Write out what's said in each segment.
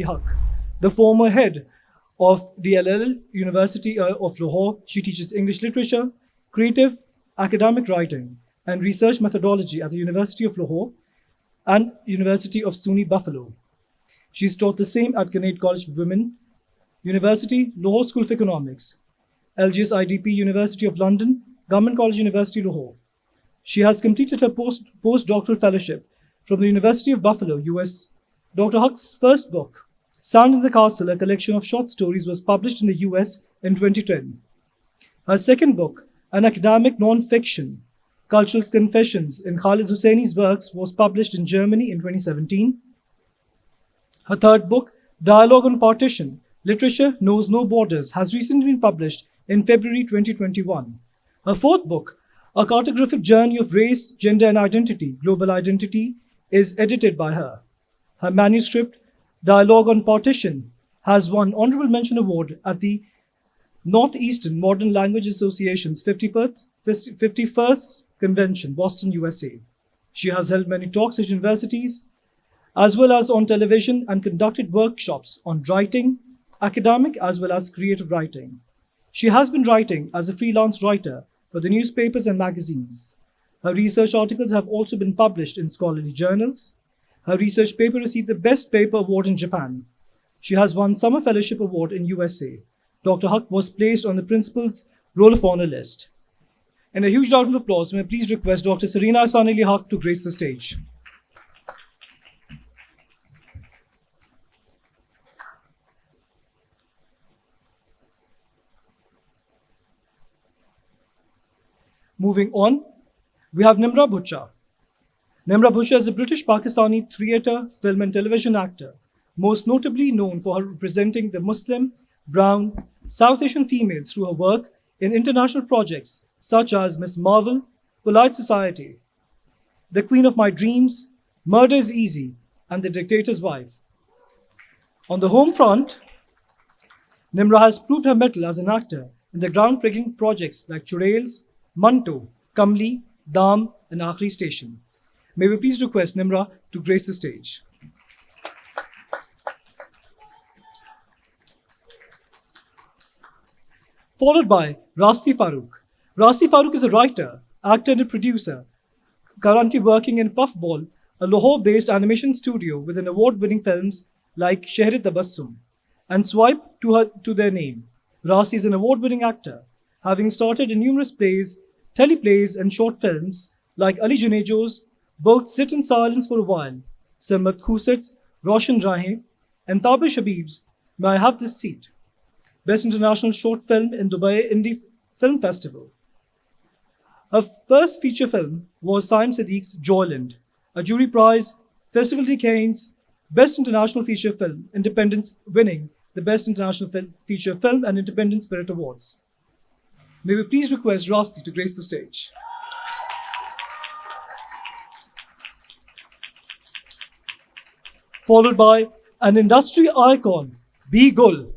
Haq, the former head of DLL, University of Lahore. She teaches English literature, creative academic writing, and research methodology at the University of Lahore and University of SUNY Buffalo. She's taught the same at Gannett College for Women, University, Lahore School of Economics, LGS IDP, University of London, Government College, University, Lahore. She has completed her postdoctoral fellowship from the University of Buffalo, US. Dr. Haq's first book, Sand in the Castle, a collection of short stories, was published in the US in 2010. Her second book, an academic non-fiction, Cultural Confessions in Khalid Hosseini's Works, was published in Germany in 2017. Her third book, Dialogue on Partition, Literature Knows No Borders, has recently been published in February 2021. Her fourth book, A Cartographic Journey of Race, Gender and Identity, Global Identity, is edited by her. Her manuscript, Dialogue on Partition, has won Honorable Mention Award at the Northeastern Modern Language Association's 51st Convention, Boston, USA. She has held many talks at universities, as well as on television, and conducted workshops on writing, academic as well as creative writing. She has been writing as a freelance writer for the newspapers and magazines. Her research articles have also been published in scholarly journals. Her research paper received the Best Paper Award in Japan. She has won Summer Fellowship Award in USA. Dr. Haq was placed on the principal's Roll of Honor list. And a huge round of applause, may I please request Dr. Sarina Ahsan Ali Haq to grace the stage. Moving on, we have Nimra Bhucha. Nimra Bhucha is a British Pakistani theatre, film and television actor, most notably known for her representing the Muslim, brown, South Asian females through her work in international projects such as Miss Marvel, Polite Society, The Queen of My Dreams, Murder is Easy, and The Dictator's Wife. On the home front, Nimra has proved her mettle as an actor in the groundbreaking projects like Churails, Manto, Kamli, Dam, and Akhri Station. May we please request Nimra to grace the stage. Followed by Rasti Farooq. Rasti Farooq is a writer, actor, and producer, currently working in Puffball, a Lahore-based animation studio with an award-winning films like Shehre Tabassum and Swipe to their name. Rasti is an award-winning actor, having started in numerous plays, teleplays, and short films like Ali Junejo's Both Sit in Silence for a While, Samad Khusat's Roshan Rahe, and Tabish Habib's May I Have This Seat, Best International Short Film in Dubai Indie Film Festival. Her first feature film was Saim Sadiq's Joyland, a jury prize, Festival de Cannes, Best International Feature Film, Independence, winning the Best International Feature Film and Independent Spirit Awards. May we please request Rasti to grace the stage. Followed by an industry icon, B. Gul.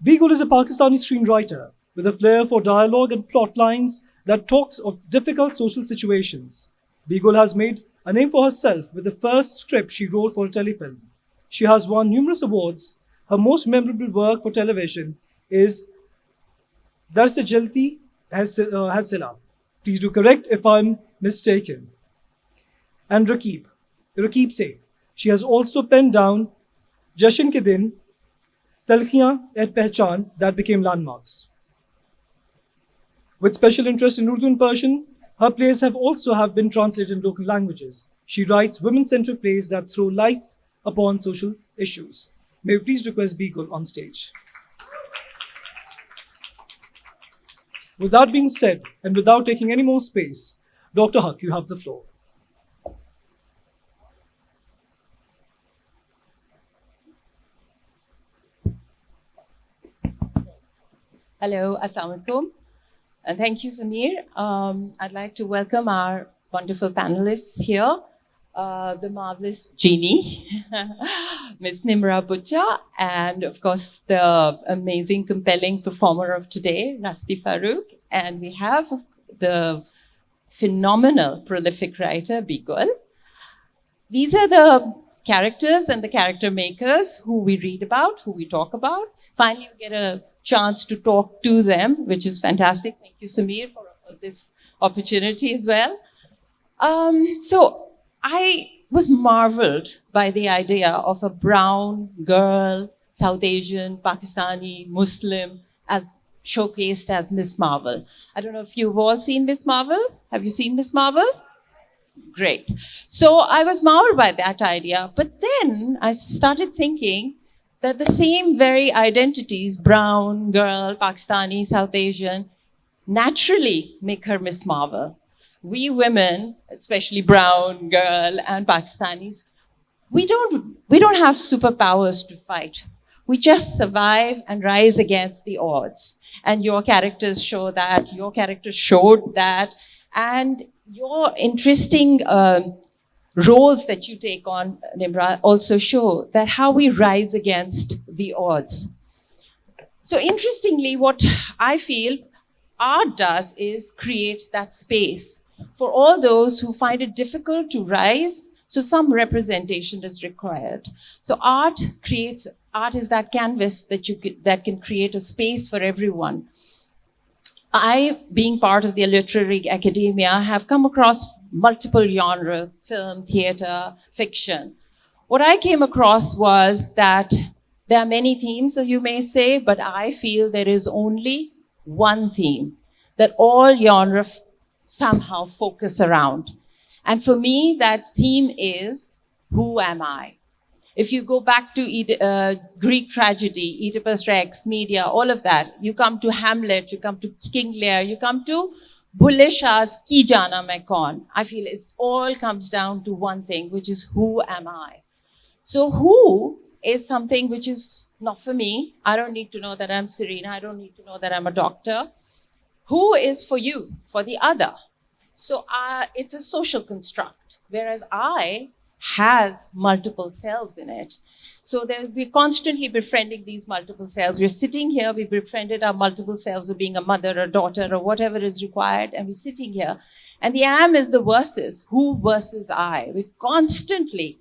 B. Gul is a Pakistani screenwriter with a flair for dialogue and plot lines that talks of difficult social situations. B. Gul has made a name for herself with the first script she wrote for a telefilm. She has won numerous awards. Her most memorable work for television is Dar Se Jalti Hai Sila. Please do correct if I'm mistaken. And Rakib Se. She has also penned down Jashan Ke Din, Talkhiyan et Pehchan that became landmarks. With special interest in Urdu and Persian, her plays have been translated in local languages. She writes women-centric plays that throw light upon social issues. May we please request B. Gul on stage. With that being said, and without taking any more space, Dr. Haq, you have the floor. Hello, Assalamu alaikum. And thank you, Samir. I'd like to welcome our wonderful panelists here, the marvelous Jeannie, Miss Nimra Bhucha, and of course, the amazing, compelling performer of today, Rasti Farooq. And we have the phenomenal, prolific writer, B. Gul. These are the characters and the character makers who we read about, who we talk about. Finally, we get a chance to talk to them, which is fantastic. Thank you, Samir, for this opportunity as well. So I was marveled by the idea of a brown girl, South Asian, Pakistani, Muslim, as showcased as Miss Marvel. I don't know if you've all seen Miss Marvel. Have you seen Miss Marvel? Great. So I was marveled by that idea. But then I started thinking that the same very identities, brown, girl, Pakistani, South Asian, naturally make her Miss Marvel. We women, especially brown, girl, and Pakistanis, we don't have superpowers to fight. We just survive and rise against the odds. And your characters show that, your characters showed that, and your interesting roles that you take on, Nimra, also show that how we rise against the odds. So interestingly, what I feel art does is create that space for all those who find it difficult to rise. So some representation is required. So art is that canvas that can create a space for everyone. I, being part of the literary academia, have come across multiple genre, film, theater, fiction. What I came across was that there are many themes, you may say, but I feel there is only one theme that all genre somehow focus around. And for me, that theme is, who am I? If you go back to Greek tragedy, Oedipus Rex, Medea, all of that, you come to Hamlet, you come to King Lear, you come to Bulleh Shah's Ki Jana Main Kaun. I feel it all comes down to one thing, which is, who am I? So who is something which is not for me. I don't need to know that I'm Serena. I don't need to know that I'm a doctor. Who is for you, for the other? So it's a social construct, whereas I has multiple selves in it. So we're constantly befriending these multiple selves. We're sitting here, we befriended our multiple selves of being a mother, a daughter, or whatever is required, and we're sitting here. And the am is the versus, who versus I. We're constantly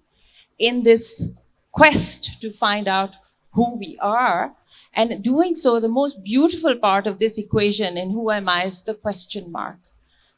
in this quest to find out who we are. And doing so, the most beautiful part of this equation in who am I is the question mark.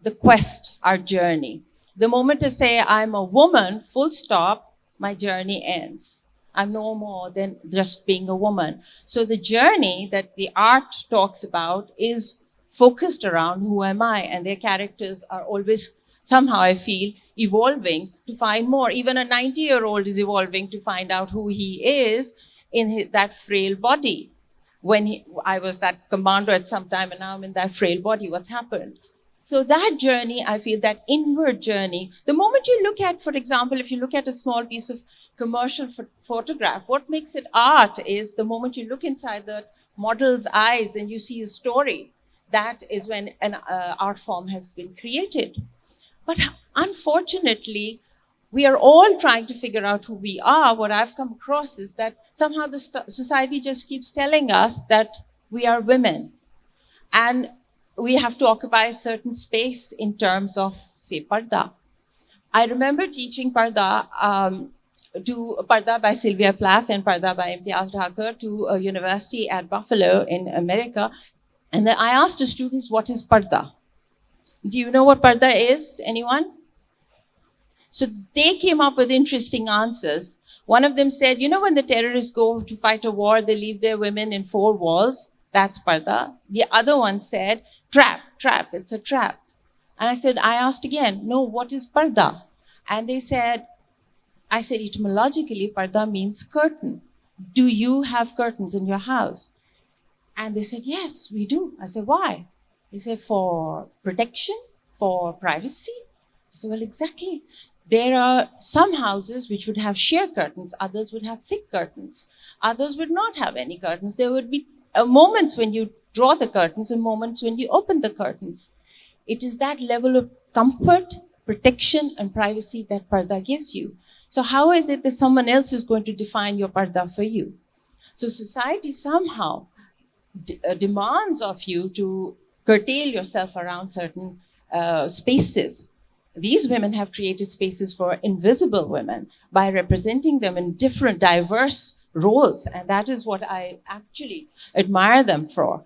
The quest, our journey. The moment I say I'm a woman, full stop, my journey ends. I'm no more than just being a woman. So the journey that the art talks about is focused around who am I, and their characters are always, somehow I feel, evolving to find more. Even a 90-year-old is evolving to find out who he is in that frail body. I was that commando at some time, and now I'm in that frail body. What's happened? So that journey, I feel, that inward journey, the moment you look at, for example, if you look at a small piece of commercial photograph, what makes it art is the moment you look inside the model's eyes and you see a story. That is when an art form has been created. But unfortunately, we are all trying to figure out who we are. What I've come across is that somehow the society just keeps telling us that we are women. And we have to occupy a certain space in terms of, say, Parda. I remember teaching Parda by Sylvia Plath and Parda by Imtiaz Thakur to a university at Buffalo in America. And then I asked the students, what is Parda? Do you know what Parda is? Anyone? So they came up with interesting answers. One of them said, you know, when the terrorists go to fight a war, they leave their women in 4 walls. That's Parda. The other one said, trap, it's a trap. And I asked again, no, what is Parda? And they said, I said, etymologically, Parda means curtain. Do you have curtains in your house? And they said, yes, we do. I said, why? They said, for protection, for privacy. I said, well, exactly. There are some houses which would have sheer curtains, others would have thick curtains, others would not have any curtains. There would be moments when you draw the curtains and moments when you open the curtains. It is that level of comfort, protection, and privacy that Parda gives you. So how is it that someone else is going to define your Parda for you? So society somehow demands of you to curtail yourself around certain spaces. these women have created spaces for invisible women by representing them in different, diverse roles. And that is what I actually admire them for.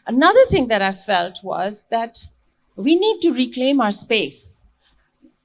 Another thing that I felt was that we need to reclaim our space.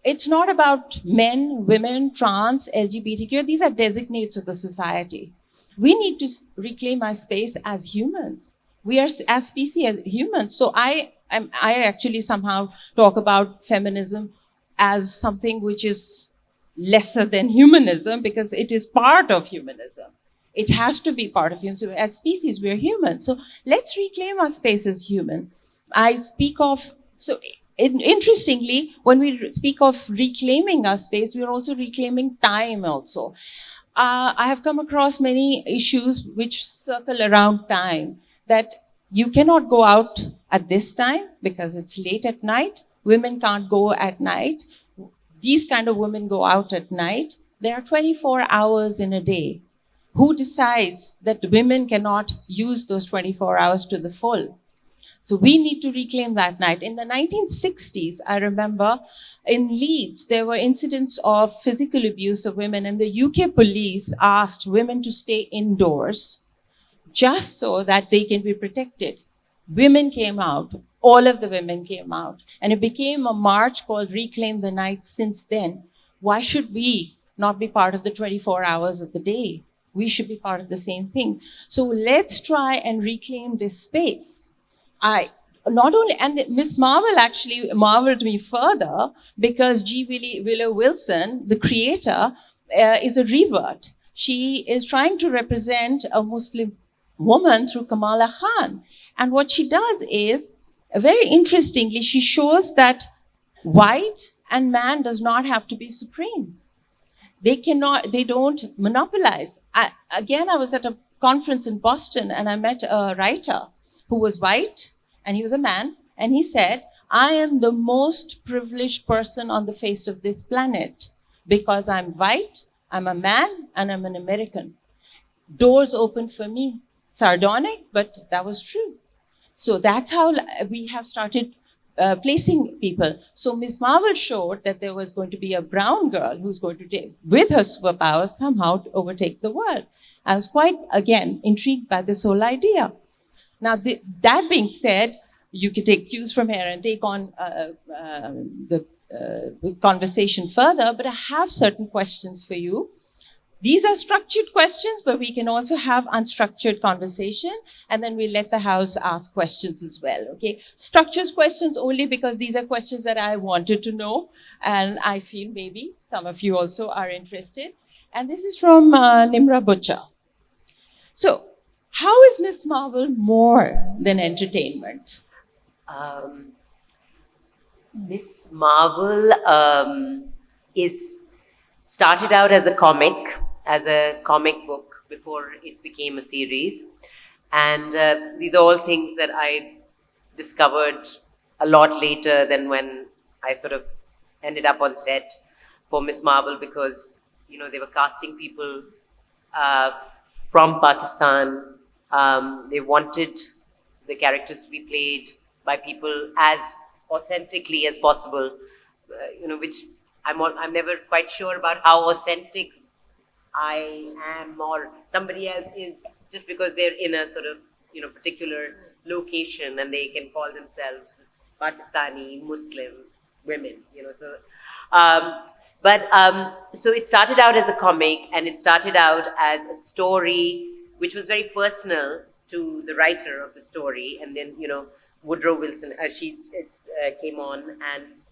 It's not about men, women, trans, LGBTQ. These are designates of the society. We need to reclaim our space as humans. We are, as species, as humans. So I actually somehow talk about feminism as something which is lesser than humanism, because it is part of humanism. It has to be part of humanism. So as species, we are humans. So let's reclaim our space as human. I speak of, so interestingly, when we speak of reclaiming our space, we are also reclaiming time also. I have come across many issues which circle around time, that you cannot go out at this time because it's late at night. Women can't go at night. These kind of women go out at night. There are 24 hours in a day. Who decides that women cannot use those 24 hours to the full? So we need to reclaim that night. In the 1960s, I remember in Leeds, there were incidents of physical abuse of women, and the UK police asked women to stay indoors just so that they can be protected. Women came out. All of the women came out. And it became a march called Reclaim the Night since then. Why should we not be part of the 24 hours of the day? We should be part of the same thing. So let's try and reclaim this space. And Miss Marvel actually marveled me further, because G. Willow Wilson, the creator, is a revert. She is trying to represent a Muslim woman through Kamala Khan. And what she does is, very interestingly, she shows that white and man does not have to be supreme. They don't monopolize. I was at a conference in Boston, and I met a writer who was white, and he was a man, and he said, I am the most privileged person on the face of this planet because I'm white, I'm a man, and I'm an American. Doors open for me. Sardonic, but that was true. So that's how we have started placing people. So Miss Marvel showed that there was going to be a brown girl who's going to, with her superpowers, somehow overtake the world. I was quite, again, intrigued by this whole idea. Now, that being said, you can take cues from here and take on the conversation further, but I have certain questions for you. These are structured questions, but we can also have unstructured conversation, and then we let the house ask questions as well, okay? Structured questions only because these are questions that I wanted to know, and I feel maybe some of you also are interested. And this is from Nimra Butcher. So, how is Miss Marvel more than entertainment? Miss Marvel is started out as a comic book before it became a series. And these are all things that I discovered a lot later than when I sort of ended up on set for Miss Marvel, because, you know, they were casting people from Pakistan. They wanted the characters to be played by people as authentically as possible, you know, which I'm never quite sure about how authentic I am or somebody else is, just because they're in a sort of, you know, particular location and they can call themselves Pakistani Muslim women, you know. So, so it started out as a comic, and it started out as a story which was very personal to the writer of the story. And then, you know, Woodrow Wilson, she came on, and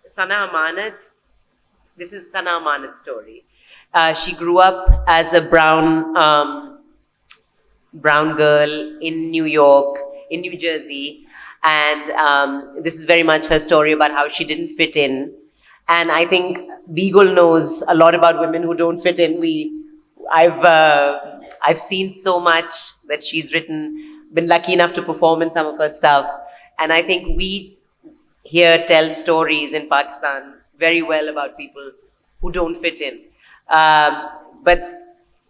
Sana Amanat. This is Sana Amanat's story. She grew up as a brown girl in New York, in New Jersey, and this is very much her story about how she didn't fit in. And I think Beagle knows a lot about women who don't fit in. I've seen so much that she's written, been lucky enough to perform in some of her stuff, and I think we here tell stories in Pakistan very well about people who don't fit in. But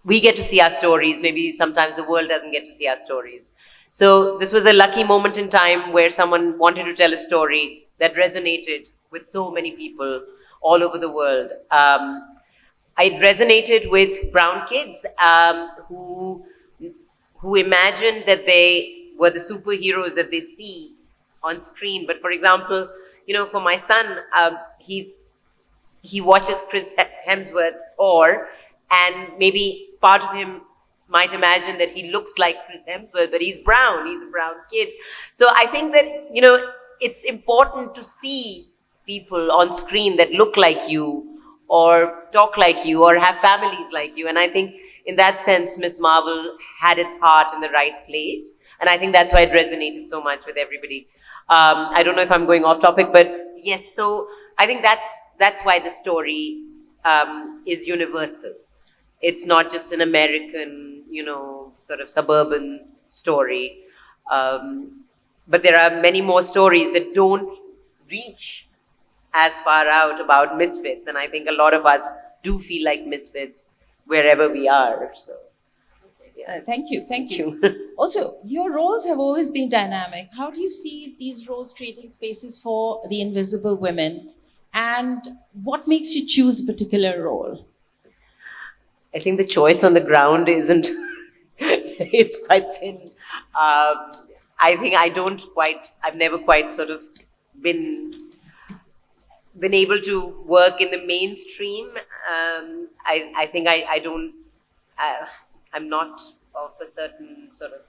we get to see our stories. Maybe sometimes the world doesn't get to see our stories. So this was a lucky moment in time where someone wanted to tell a story that resonated with so many people all over the world. It resonated with brown kids who imagined that they were the superheroes that they see on screen. But for example, for my son, he watches Chris Hemsworth Thor, and maybe part of him might imagine that he looks like Chris Hemsworth, but he's brown. He's a brown kid. So I think that, it's important to see people on screen that look like you or talk like you or have families like you. And I think in that sense, Miss Marvel had its heart in the right place. And I think that's why it resonated so much with everybody. I don't know if I'm going off topic, but yes, so I think that's why the story is universal. It's not just an American, sort of suburban story. But there are many more stories that don't reach as far out about misfits. And I think a lot of us do feel like misfits wherever we are. So, yeah. Thank you. Also, your roles have always been dynamic. How do you see these roles creating spaces for the invisible women? And what makes you choose a particular role? I think the choice on the ground isn't, it's quite thin. I think I've never quite sort of been able to work in the mainstream. I think I'm not of a certain sort of,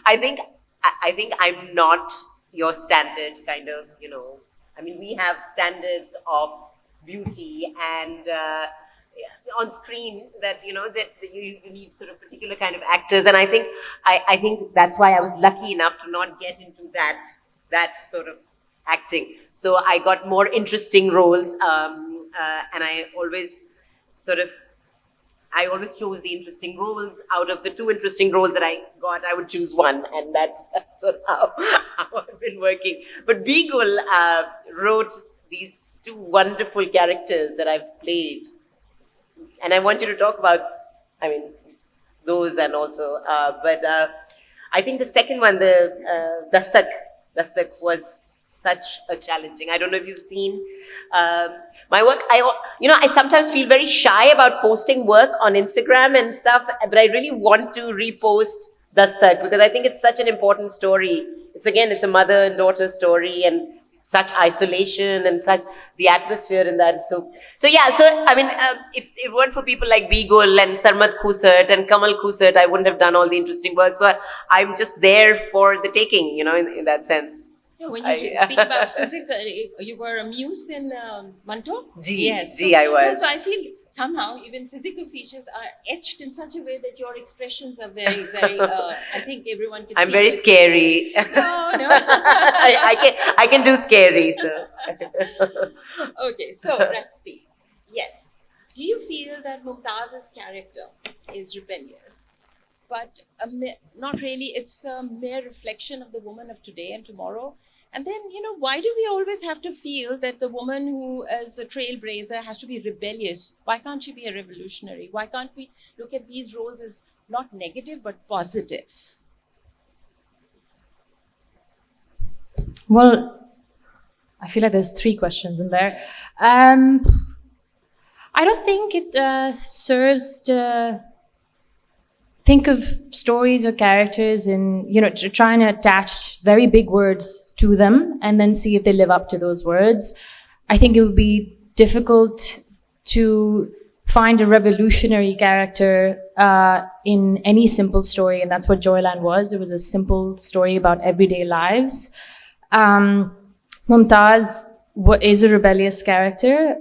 I think I'm not your standard kind of, we have standards of beauty and on screen that, that you need sort of particular kind of actors. And I think that's why I was lucky enough to not get into that sort of acting. So I got more interesting roles, and I always chose the interesting roles. Out of the 2 interesting roles that I got, I would choose one, and that's sort of how I've been working. But Beagle wrote these 2 wonderful characters that I've played, and I want you to talk about, those, and also, but I think the second one, the Dastak was such a challenging. I don't know if you've seen my work. I sometimes feel very shy about posting work on Instagram and stuff, but I really want to repost Dastak because I think it's such an important story. It's a mother and daughter story, and such isolation and such the atmosphere in that. So if it weren't for people like Beagle and Sarmad Khusert and Kamal Khusert, I wouldn't have done all the interesting work. So I'm just there for the taking, in that sense. When you speak about physical, you were a muse in Manto? Yes. I was. So I feel somehow even physical features are etched in such a way that your expressions are very, very, I think everyone can see. I'm very scary. No. I can do scary, so. Okay, so Rasti, yes. Do you feel that Mumtaz's character is rebellious? But not really, it's a mere reflection of the woman of today and tomorrow. And then, why do we always have to feel that the woman who is a trailblazer has to be rebellious? Why can't she be a revolutionary? Why can't we look at these roles as not negative, but positive? Well, I feel like there's 3 questions in there. I don't think it serves to think of stories or characters and, trying to attach very big words to them and then see if they live up to those words. I think it would be difficult to find a revolutionary character in any simple story, and that's what Joyland was. It was a simple story about everyday lives. Mumtaz is a rebellious character,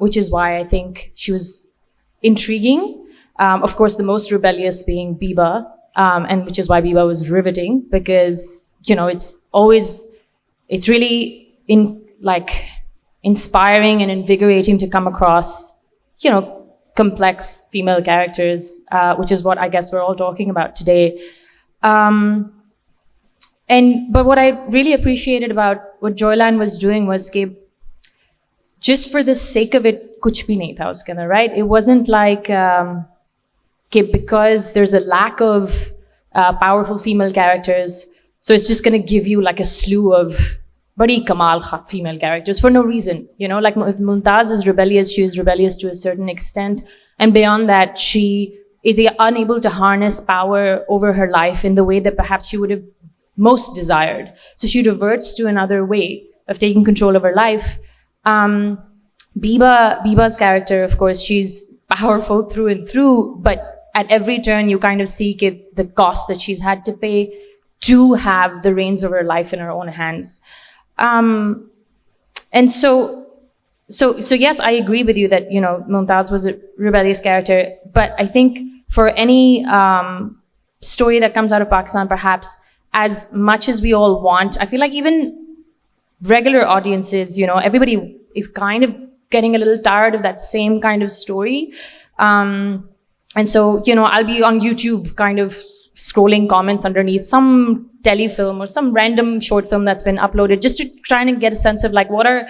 which is why I think she was intriguing. Of course, the most rebellious being Biba, and which is why Biba was riveting, because, it's really inspiring and invigorating to come across, complex female characters, which is what I guess we're all talking about today. But what I really appreciated about what Joyland was doing was just for the sake of it, kuch bhi nahi tha uske andar, right? It wasn't like, because there's a lack of powerful female characters. So it's just going to give you like a slew of badi kamal female characters for no reason. You know, like if Mumtaz is rebellious, she is rebellious to a certain extent. And beyond that, she is unable to harness power over her life in the way that perhaps she would have most desired. So she reverts to another way of taking control of her life. Biba's character, of course, she's powerful through and through, but at every turn you kind of see the cost that she's had to pay to have the reins of her life in her own hands. And so yes, I agree with you that, you know, Mumtaz was a rebellious character, but I think for any story that comes out of Pakistan, perhaps as much as we all want, I feel like even regular audiences, you know, everybody is kind of getting a little tired of that same kind of story. And so, you know, I'll be on YouTube kind of scrolling comments underneath some telefilm or some random short film that's been uploaded, just to try and get a sense of like, what are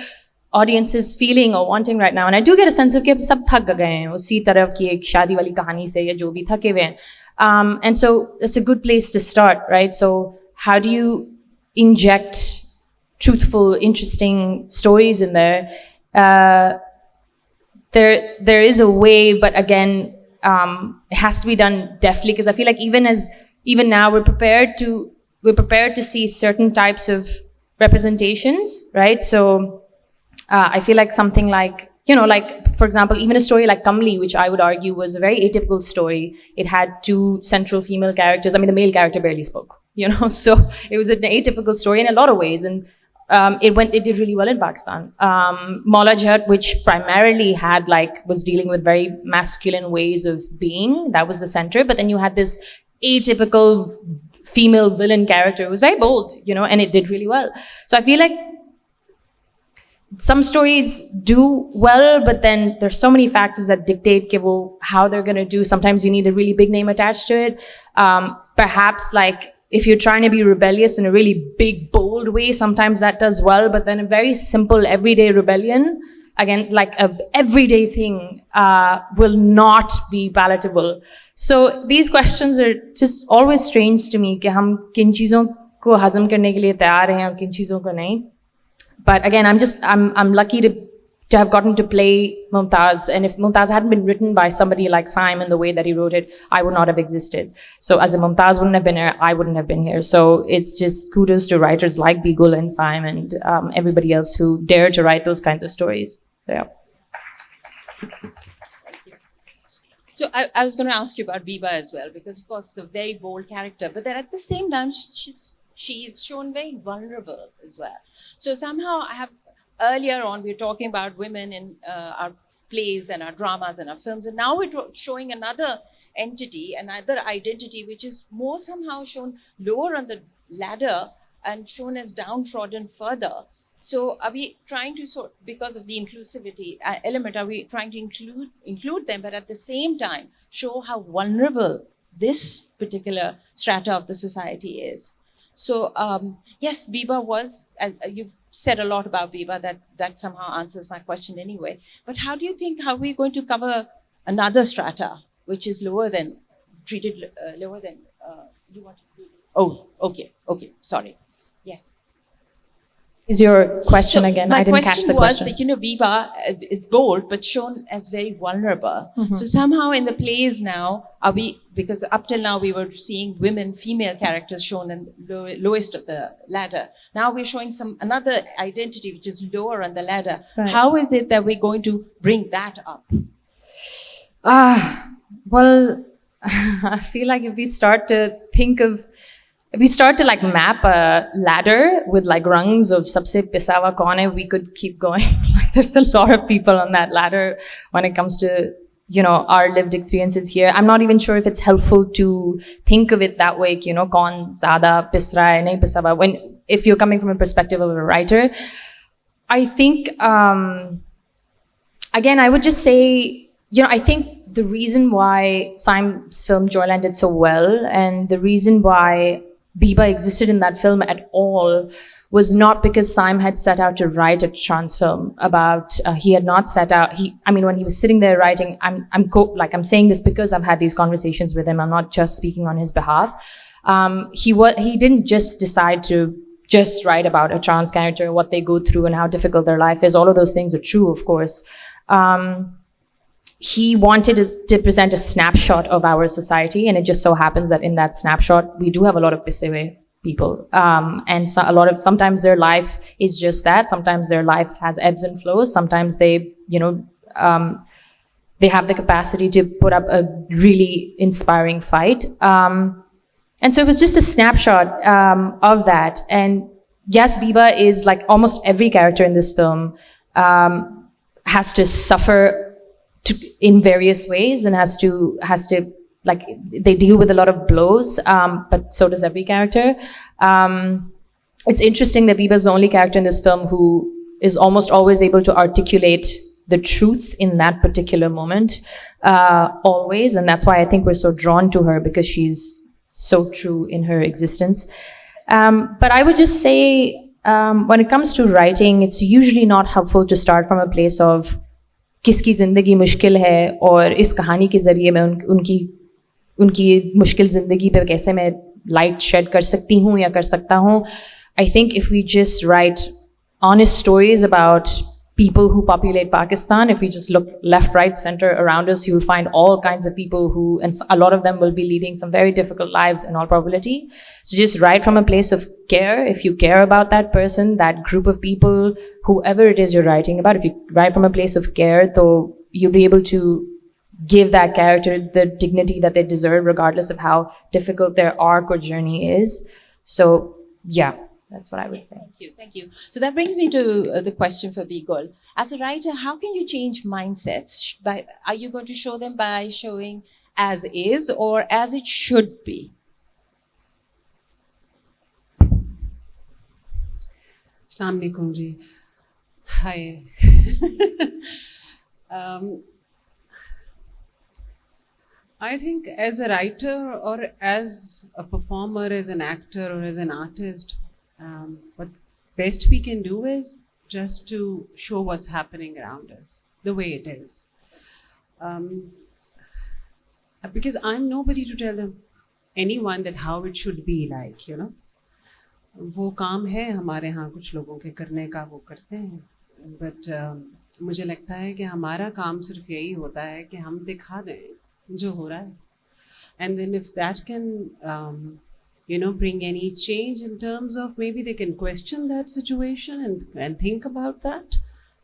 audiences feeling or wanting right now? And I do get a sense of कि अब सब थक गए हैं उसी तरह की एक शादी वाली कहानी से या जो भी थके हुए हैं. And so it's a good place to start, right? So how do you inject truthful, interesting stories in there? There is a way, but again, it has to be done deftly, because I feel like even now we're prepared to see certain types of representations, right? So I feel like something like, you know, like, for example, even a story like Kamli, which I would argue was a very atypical story. It had two central female characters. I mean, the male character barely spoke, you know, so it was an atypical story in a lot of ways. And it did really well in Pakistan. Maula Jhat, which primarily was dealing with very masculine ways of being, that was the center. But then you had this atypical female villain character. It was very bold, you know, and it did really well. So I feel like some stories do well, but then there's so many factors that dictate how they're going to do. Sometimes you need a really big name attached to it. Perhaps like if you're trying to be rebellious in a really big, bold way, sometimes that does well, but then a very simple, everyday rebellion, again, like a everyday thing, will not be palatable. So these questions are just always strange to me, कि हम किन चीज़ों को हज़म करने के लिए तैयार हैं और किन चीज़ों को नहीं. But again, I'm lucky to have gotten to play Mumtaz. And if Mumtaz hadn't been written by somebody like Simon the way that he wrote it, I would not have existed. So as a Mumtaz wouldn't have been here, I wouldn't have been here. So it's just kudos to writers like Bigul and Simon and everybody else who dare to write those kinds of stories. So yeah. So I was going to ask you about Biba as well, because of course it's a very bold character, but then at the same time, she is shown very vulnerable as well. So somehow earlier on, we were talking about women in our plays and our dramas and our films, and now we're showing another entity, another identity, which is more somehow shown lower on the ladder and shown as downtrodden further. So are we trying to because of the inclusivity element, are we trying to include them, but at the same time show how vulnerable this particular strata of the society is? So yes, Biba was, you've said a lot about Biba, that somehow answers my question anyway. But how are we going to cover another strata, which is lower than, you want to do? Oh, okay, sorry. Yes. Is your question again? I didn't catch the question. My question was that, you know, Biba is bold, but shown as very vulnerable. Mm-hmm. So somehow in the plays now, because up till now we were seeing female characters shown in lowest of the ladder. Now we're showing another identity which is lower on the ladder. Right. How is it that we're going to bring that up? Well, I feel like if we start to like map a ladder with like rungs of sabse pisawa kaun hai, we could keep going. Like there's a lot of people on that ladder when it comes to, you know, our lived experiences here. I'm not even sure if it's helpful to think of it that way, you know, kaun zyada pis raha hai, nahi pis raha, if you're coming from a perspective of a writer. I think, again, I would just say, you know, I think the reason why Simon's film Joyland did so well, and the reason why Biba existed in that film at all, was not because Simon had set out to write a trans film about, he had not set out, when he was sitting there writing, I'm saying this because I've had these conversations with him, I'm not just speaking on his behalf. He didn't just decide to just write about a trans character, what they go through and how difficult their life is. All of those things are true, of course. He wanted to present a snapshot of our society, and it just so happens that in that snapshot, we do have a lot of Pisewe people. And sometimes their life is just that. Sometimes their life has ebbs and flows. Sometimes they, they have the capacity to put up a really inspiring fight. And so it was just a snapshot of that. And yes, Biba is like almost every character in this film has to suffer in various ways and has to like, they deal with a lot of blows, but so does every character. It's interesting that Biba is the only character in this film who is almost always able to articulate the truth in that particular moment, always. And that's why I think we're so drawn to her, because she's so true in her existence. But I would just say, when it comes to writing, it's usually not helpful to start from a place of किसकी ज़िंदगी मुश्किल है और इस कहानी के ज़रिए मैं उनकी मुश्किल ज़िंदगी पे कैसे मैं light shed कर सकती हूँ या कर सकता हूँ. I think if we just write honest stories about people who populate Pakistan, if we just look left, right, center around us, you'll find all kinds of people who, and a lot of them will be leading some very difficult lives in all probability. So just write from a place of care. If you care about that person, that group of people, whoever it is you're writing about, if you write from a place of care, so you'll be able to give that character the dignity that they deserve, regardless of how difficult their arc or journey is. So yeah. That's what I would say. Thank you. So that brings me to the question for Bigol. As a writer, how can you change mindsets? Are you going to show them by showing as is or as it should be? Assalamu alaikum ji. Hi. I think as a writer or as a performer, as an actor or as an artist, what best we can do is just to show what's happening around us, the way it is. Because I'm nobody to tell anyone that how it should be like, वो काम है हमारे यहाँ कुछ लोगों के करने का, वो करते हैं. But मुझे लगता है कि हमारा काम सिर्फ यही होता है कि हम दिखा दें जो हो रहा है. And then if that can bring any change in terms of maybe they can question that situation and think about that,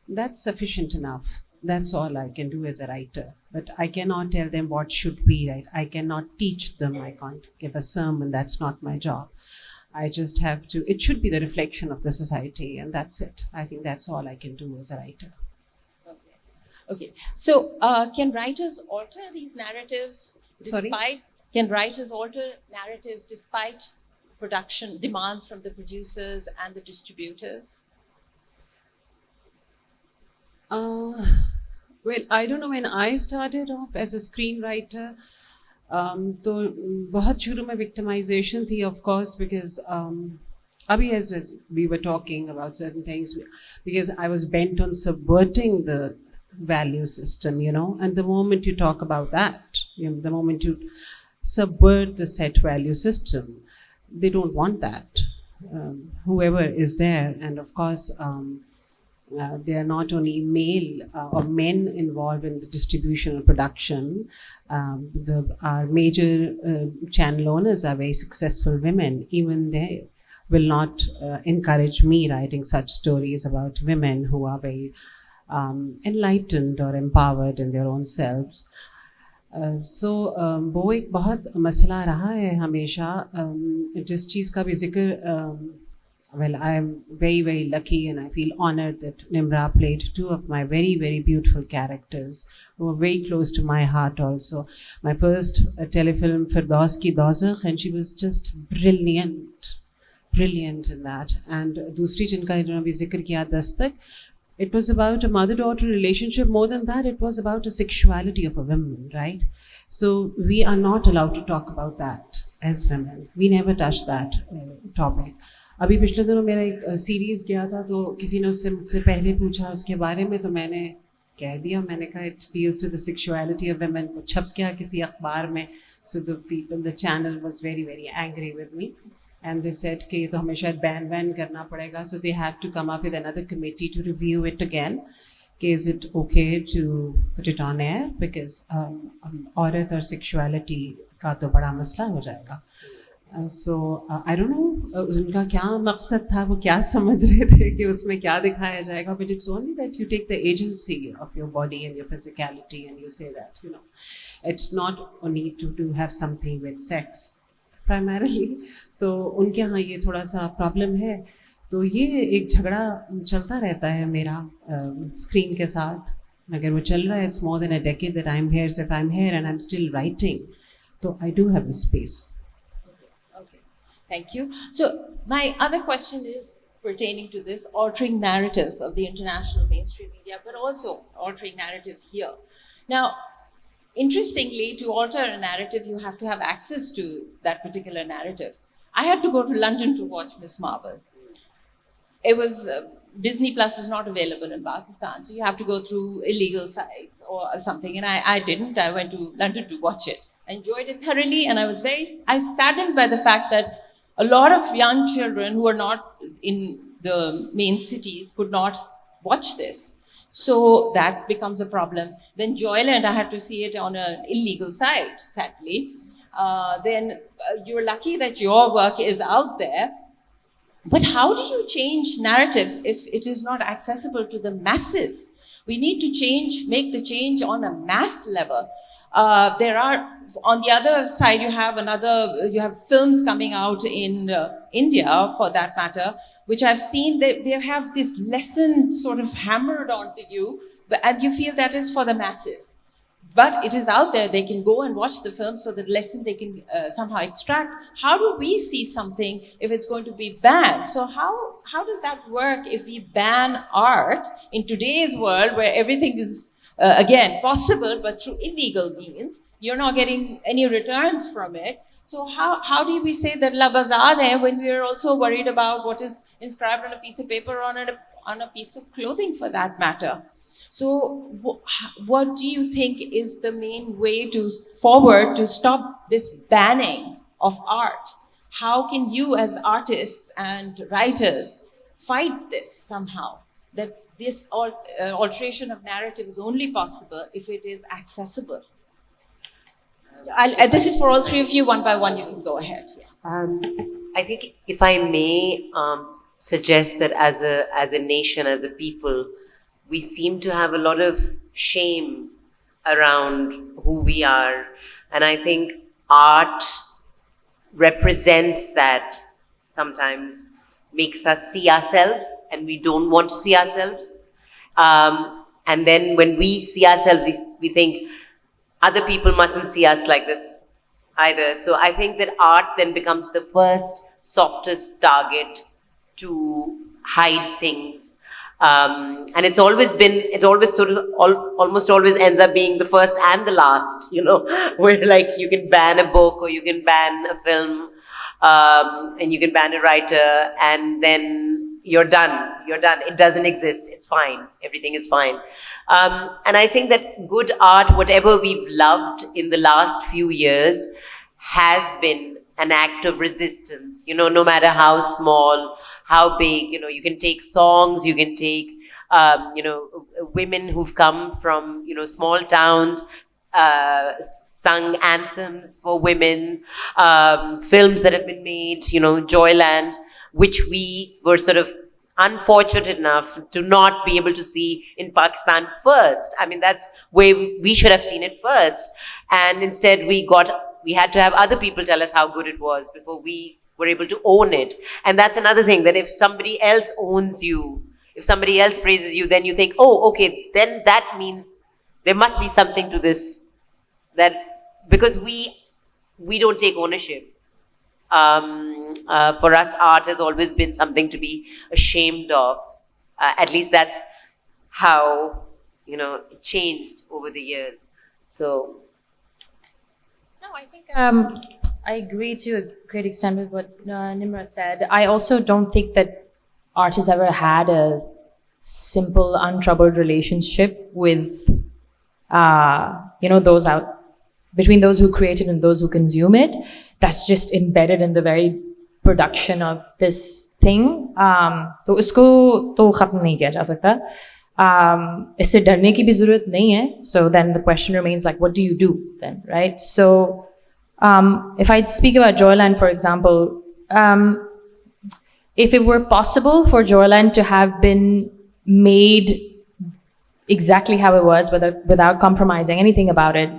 that's sufficient enough. That's all I can do as a writer. But I cannot tell them what should be right. I cannot teach them. I can't give a sermon. That's not my job. I just have to, it should be the reflection of the society, and that's it. I think that's all I can do as a writer. Okay. So can writers alter these narratives Can writers alter narratives despite production demands from the producers and the distributors? Well, I don't know. When I started off as a screenwriter, तो बहुत शुरू में victimization थी, of course, because अभी as we were talking about certain things, because I was bent on subverting the value system, and the moment you talk about that, the moment you subvert the set value system, they don't want that. Whoever is there, and of course, they are not only male or men involved in the distribution or production. Our major channel owners are very successful women. Even they will not encourage me writing such stories about women who are very enlightened or empowered in their own selves. So वो एक बहुत मसला रहा है हमेशा, जिस चीज़ का भी जिक्र, well, I am very, very lucky and I feel honored that Nimra played two of my very, very beautiful characters who were very close to my heart also. My first telefilm, Firdaus Ki Dozakh, and she was just brilliant in that. And दूसरी जिनका इन्होंने भी जिक्र किया, Dastak, it was about a mother-daughter relationship. More than that, it was about the sexuality of a woman, right? So we are not allowed to talk about that as women. We never touch that topic. अभी पिछले दिनों मेरा एक series गया था, तो किसी ने उससे मुझसे पहले पूछा उसके बारे में, तो मैंने कह दिया, मैंने कहा it deals with the sexuality of women. वो छप गया किसी अखबार में, So the channel was very, very angry with me. And they said कि तो हमें शायद ban करना पड़ेगा. So they had to come up with another committee to review it again. Is it okay to put it on air? Because औरत और sexuality का तो बड़ा मसला हो जाएगा. So I don't know उनका क्या मकसद था, वो क्या समझ रहे थे कि उसमें क्या दिखाया जाएगा. But it's only that you take the agency of your body and your physicality and you say that, you know, it's not only to have something with sex primarily. तो उनके यहाँ ये थोड़ा सा प्रॉब्लम है. तो ये एक झगड़ा चलता रहता है मेरा स्क्रीन के साथ. अगर वो चल रहा है, it's more than a decade that I'm here. So if I'm here and I'm still writing, so I do have a space. Okay, thank you. So my other question is pertaining to this altering narratives of the international mainstream media, but also altering narratives here. Now, interestingly, to alter a narrative, you have to have access to that particular narrative. I had to go to London to watch Miss Marvel. It was Disney Plus is not available in Pakistan, so you have to go through illegal sites or something. And I didn't. I went to London to watch it. I enjoyed it thoroughly, and I was saddened by the fact that a lot of young children who are not in the main cities could not watch this. So that becomes a problem. Then Joyland, I had to see it on an illegal site, sadly. Then you're lucky that your work is out there. But how do you change narratives if it is not accessible to the masses? We need to make the change on a mass level. There are, on the other side, you have films coming out in India, for that matter, which I've seen, they have this lesson sort of hammered onto you, and you feel that is for the masses. But it is out there, they can go and watch the film, so the lesson they can somehow extract. How do we see something if it's going to be banned? So how does that work if we ban art in today's world where everything is, again, possible, but through illegal means? You're not getting any returns from it. So how do we say that La Bazaar there when we are also worried about what is inscribed on a piece of paper or on a piece of clothing for that matter? So what do you think is the main way forward to stop this banning of art? How can you as artists and writers fight this somehow? That this alteration of narrative is only possible if it is accessible. This is for all three of you, one by one, you can go ahead. Yes. I think if I may suggest that as a nation, as a people, we seem to have a lot of shame around who we are. And I think art represents that sometimes, makes us see ourselves, and we don't want to see ourselves. And then when we see ourselves, we think other people mustn't see us like this either. So I think that art then becomes the first softest target to hide things. And it's always sort of almost always ends up being the first and the last, you know, where like you can ban a book or you can ban a film, and you can ban a writer, and then you're done. It doesn't exist. It's fine. Everything is fine. And I think that good art, whatever we've loved in the last few years, has been an act of resistance, you know, no matter how small, how big. You know, you can take songs, you can take, women who've come from, you know, small towns, sung anthems for women, films that have been made, you know, Joyland, which we were sort of unfortunate enough to not be able to see in Pakistan first. I mean, that's where we should have seen it first. And instead we had to have other people tell us how good it was before we were able to own it. And that's another thing, that if somebody else owns you, if somebody else praises you, then you think, oh, okay, then that means there must be something to this, that because we don't take ownership. For us, art has always been something to be ashamed of. At least that's how, you know, it changed over the years. So. No, I think I agree to a great extent with what Nimra said. I also don't think that art has ever had a simple, untroubled relationship with, those between those who create it and those who consume it, that's just embedded in the very production of this thing. तो इसको तो खत्म नहीं किया जा सकता. इससे डरने की भी ज़रूरत नहीं है. So then the question remains like, what do you do then, right? So if I speak about Joyland, for example, if it were possible for Joyland to have been made exactly how it was, without compromising anything about it,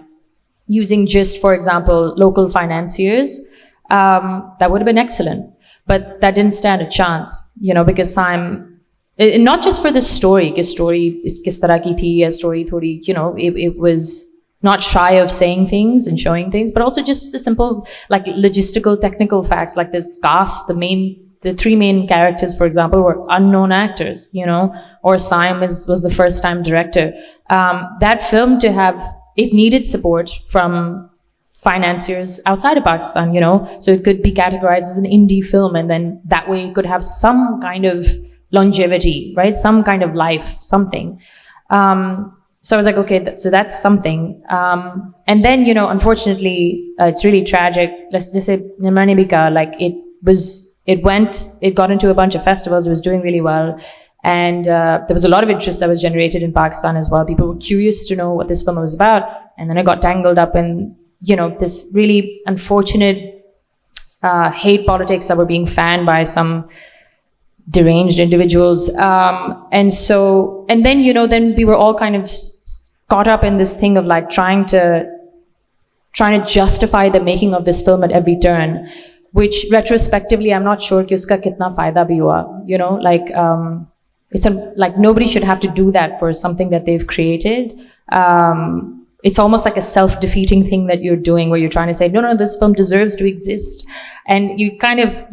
using just, for example, local financiers, that would have been excellent. But that didn't stand a chance, because not just for the story, कि story is किस तरह की थी, या story थोड़ी, it was not shy of saying things and showing things, but also just the simple, like, logistical, technical facts, like this cast, the three main characters, for example, were unknown actors, or Saim was the first time director. That film it needed support from financiers outside of Pakistan, so it could be categorized as an indie film, and then that way it could have some kind of longevity, right? Some kind of life, something. So I was like, okay, so that's something. And then, unfortunately, it's really tragic. Let's just say Nimrani Bika, like it got into a bunch of festivals. It was doing really well. And there was a lot of interest that was generated in Pakistan as well. People were curious to know what this film was about. And then I got tangled up in, this really unfortunate hate politics that were being fanned by some deranged individuals. And then, then we were all kind of caught up in this thing of like trying to justify the making of this film at every turn, which retrospectively, I'm not sure कि उसका कितना फायदा भी हुआ, like nobody should have to do that for something that they've created. It's almost like a self-defeating thing that you're doing, where you're trying to say, no, this film deserves to exist. And you kind of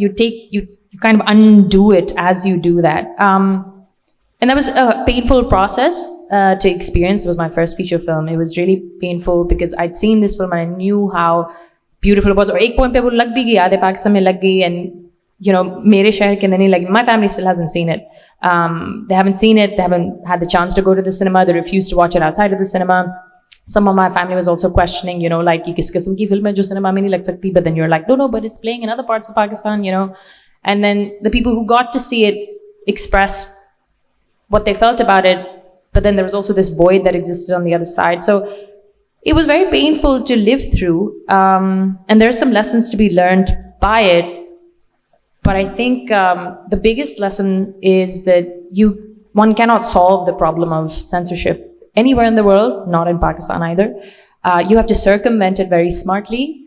undo it as you do that. And that was a painful process to experience. It was my first feature film. It was really painful because I'd seen this film and I knew how beautiful it was. Or ek point pe wo lag bhi gaya, aadhe Pakistan mein lag gayi, and mere shahar ke andar nahi lagi. My family still hasn't seen it. They haven't seen it. They haven't had the chance to go to the cinema. They refused to watch it outside of the cinema. Some of my family was also questioning, like, ye kis qisam ki film hai jo cinema mein nahi lag sakti? But then you're like, no, but it's playing in other parts of Pakistan, And then the people who got to see it expressed what they felt about it. But then there was also this void that existed on the other side. So it was very painful to live through. And there are some lessons to be learned by it. But I think the biggest lesson is that one cannot solve the problem of censorship anywhere in the world, not in Pakistan either. You have to circumvent it very smartly.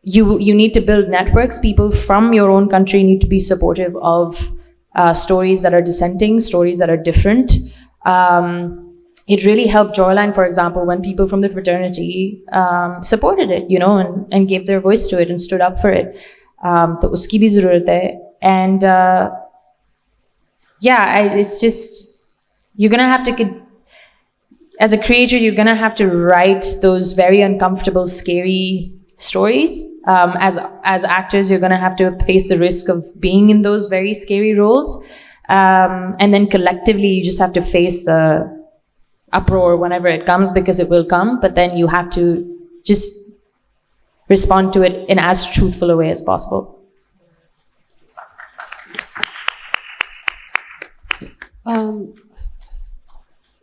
You need to build networks. People from your own country need to be supportive of stories that are dissenting, stories that are different. It really helped Joyland, for example, when people from the fraternity supported it, and gave their voice to it and stood up for it. तो उसकी भी ज़रूरत है. And it's just, you're gonna have to, as a creator, you're gonna have to write those very uncomfortable, scary stories. As actors, you're gonna have to face the risk of being in those very scary roles. And then collectively, you just have to face uproar whenever it comes, because it will come. But then you have to just respond to it in as truthful a way as possible.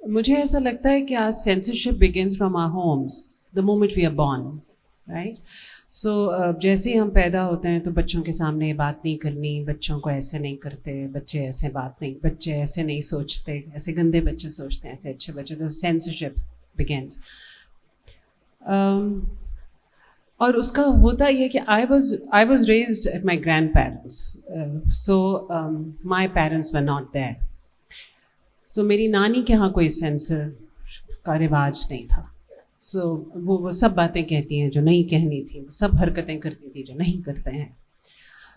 मुझे ऐसा लगता है कि आज censorship begins from our homes the moment we are born, right? So जैसे ही हम पैदा होते हैं तो बच्चों के सामने बात नहीं करनी, बच्चों को ऐसे नहीं करते, बच्चे ऐसे नहीं सोचते, ऐसे गंदे बच्चे सोचते हैं, ऐसे अच्छे बच्चे, तो censorship begins. और उसका होता ये कि I was raised at my grandparents, so my parents were not there. So मेरी नानी के यहाँ कोई सेंसर का रिवाज नहीं था. So वो सब बातें कहती हैं जो नहीं कहनी थी, वो सब हरकतें करती थी जो नहीं करते हैं.